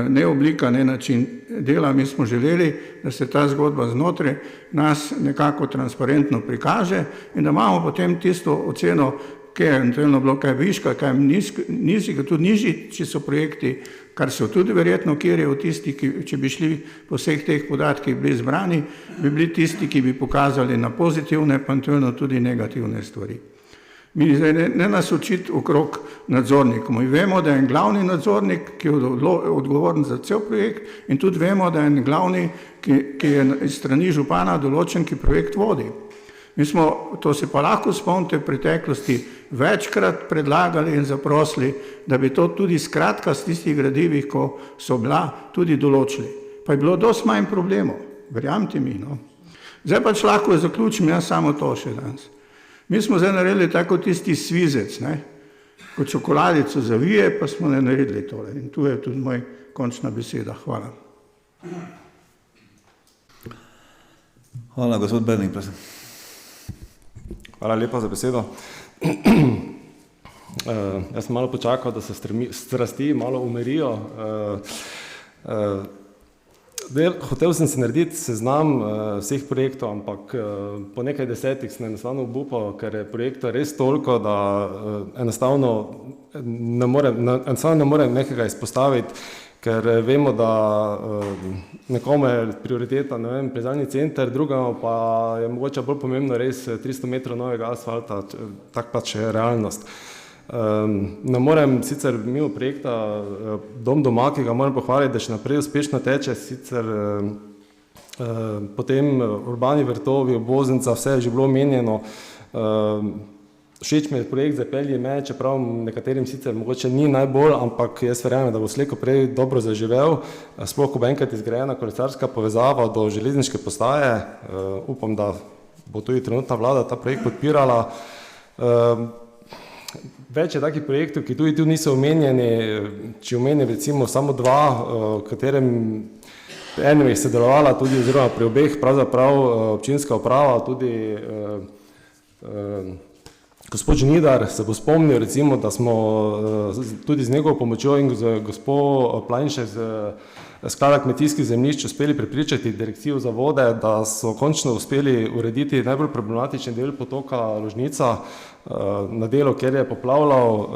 ne oblika, ne način dela. Mi smo želeli, da se ta zgodba znotraj nas nekako transparentno prikaže in da imamo potem tisto oceno, kaj je eventualno bilo kaj viška, kaj nizka, tudi nižji, če so projekti, kar so tudi verjetno, kjer je v tisti, če bi šli po vseh teh podatkih bili zbrani, bi bili tisti, ki bi pokazali na pozitivne, pa eventualno tudi negativne stvari. Mi zdaj ne nas učiti okrog nadzornikov. Mi vemo, da je en glavni nadzornik, ki je odgovoren za cel projekt in tudi vemo, da je en glavni, ki je iz strani župana določen, ki projekt vodi. Mi smo, to se pa lahko spomnite v preteklosti, večkrat predlagali in zaprosili, da bi to tudi skratka z tistih gradivih, ko so bila, tudi določili. Pa je bilo dosti manj problemov, verjamite mi. No. Zdaj pač lahko zaključim, jaz samo to še danes. Mi smo zdaj naredili tako tisti svizec, ne? Kot čokoladico zavije, pa smo ne naredili tole. In tu je tudi moj končna beseda. Hvala. Hvala, gospod Bernik, prosim. Hvala lepa za besedo. Jaz sem malo počakal, da se strasti malo umirijo. Hotel sem si narediti seznam vseh projektov, ampak po nekaj desetih sem enostavno obupal, ker je projektov res toliko, da enostavno ne morem nekega izpostaviti, ker vemo, da nekomu je prioriteta, ne vem, plezalni center, drugemu pa je mogoče bolj pomembno res 300 metrov novega asfalta, tak pač je realnost. Ne morem sicer mimo projekta Dom doma, ki ga moram pohvaliti, da še naprej uspešno teče, sicer potem urbani vrtovi, obvoznica, vse je že bilo omenjeno. Všeč mi je projekt Zapelji me, čeprav nekaterim sicer mogoče ni najbolj, ampak jaz verjamem, da bo slej ko prej dobro zaživel, sploh ko bo enkrat izgrajena kolesarska povezava do železniške postaje. Upam, da bo tudi trenutna vlada ta projekt podpirala. Več je takih projektov, ki tudi tu niso omenjeni, če omenim recimo samo dva, v katerem enem je sodelovala tudi oziroma pri obeh pravzaprav občinska uprava, tudi gospod Žnidar se bo spomnil recimo, da smo tudi z njegovo pomočjo in z gospod Planše z Sklada kmetijskih zemljišč uspeli prepričati direkcijo za vode, da so končno uspeli urediti najbolj problematičen del potoka Ložnica na delu, kjer je poplavljal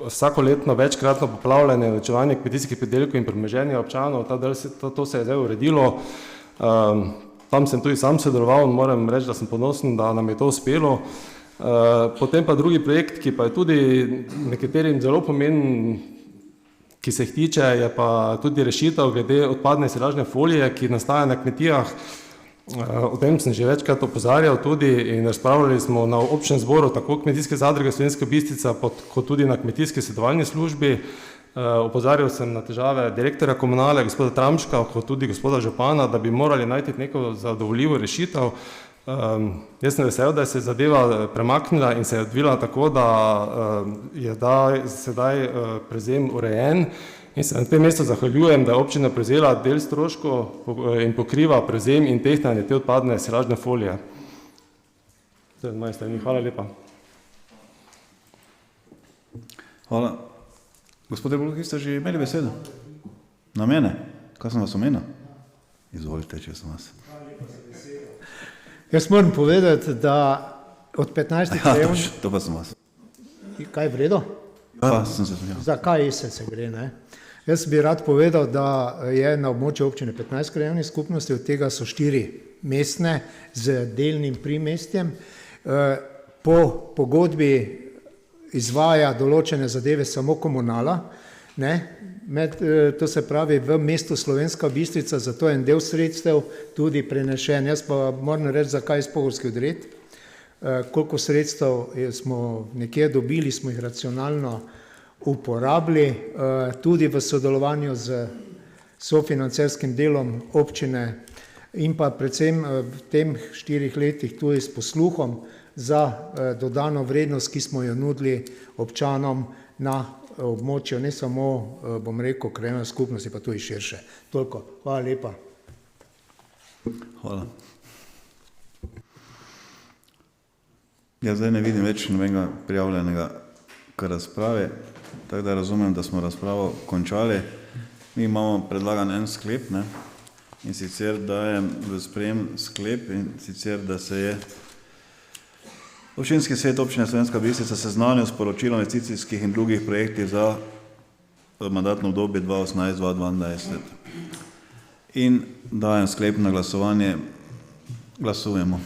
vsakoletno večkratno poplavljanje, načevanje kmetijskih pridelkov in premoženja občanov. To se je zdaj uredilo. Tam sem tudi sam sodeloval in moram reči, da sem ponosen, da nam je to uspelo. Potem pa drugi projekt, ki pa je tudi nekaterim zelo pomemben, ki se jih tiče, je pa tudi rešitev glede odpadne silažne folije, ki nastaja na kmetijah. O tem sem že večkrat opozarjal tudi in razpravljali smo na občnem zboru tako Kmetijske zadruge Slovenska Bistrica kot tudi na kmetijski svetovalni službi. Opozarjal sem na težave direktorja komunale, gospoda Tramška, kot tudi gospoda župana, da bi morali najti neko zadovoljivo rešitev. Jaz sem vesel, da se je zadeva premaknila in se je odvila tako, da je sedaj prevzem urejen in se na tem mestu zahvaljujem, da je občina prevzela del stroškov in pokriva prevzem in tehtanje te odpadne silažne folije. To je z moje strani. Hvala lepa. Hvala. Gospod Rebolj, ki ste že imeli besedo? Na mene? Kaj sem vas omenil? Izvolite, če sem vas. Jaz moram povedati, da od 15 krajevnih... To pa sem vas. Kaj je v redu? Ja, sem se smijal. Zakaj se gre, ne? Jaz bi rad povedal, da je na območju občine 15 krajevnih skupnosti, od tega so 4 mestne z delnim primestjem. Po pogodbi izvaja določene zadeve samo komunala, ne? To se pravi v mestu Slovenska Bistrica, zato je en del sredstev tudi prenešen. Jaz pa moram reči, zakaj iz Pohorski odred. Koliko sredstev smo nekje dobili, smo jih racionalno uporabili, tudi v sodelovanju z sofinancerskim delom občine in pa predvsem v tem 4 letih tudi s posluhom za dodano vrednost, ki smo jo nudili občanom na območju, ne samo, bom rekel, krajevne skupnosti, pa tudi širše. Toliko. Hvala lepa. Hvala. Ja, zdaj ne vidim več nobenega prijavljenega k razprave, tako da razumem, da smo razpravo končali. Mi imamo predlagan en sklep, ne? In sicer dajem v sprejem sklep, in sicer, da se je Občinski svet občine Slovenska Bistrica seznanil s poročilom investicijskih in drugih projektih za mandatno obdobje 2018-2022. In dajem sklep na glasovanje. Glasujemo.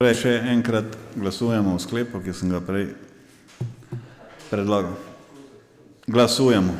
Še enkrat glasujemo o sklepu, ki sem ga prej predlagal. Glasujemo.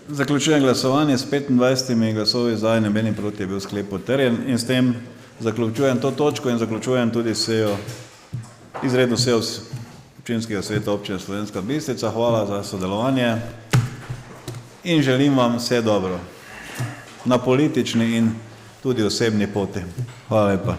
Zaključujem glasovanje s 25 glasovi za in nobenim proti je bil sklep potrjen in s tem zaključujem to točko in zaključujem tudi sejo, izredno sejo Občinskega sveta občine Slovenska Bistrica. Hvala za sodelovanje in želim vam vse dobro na politični in tudi osebni poti. Hvala lepa.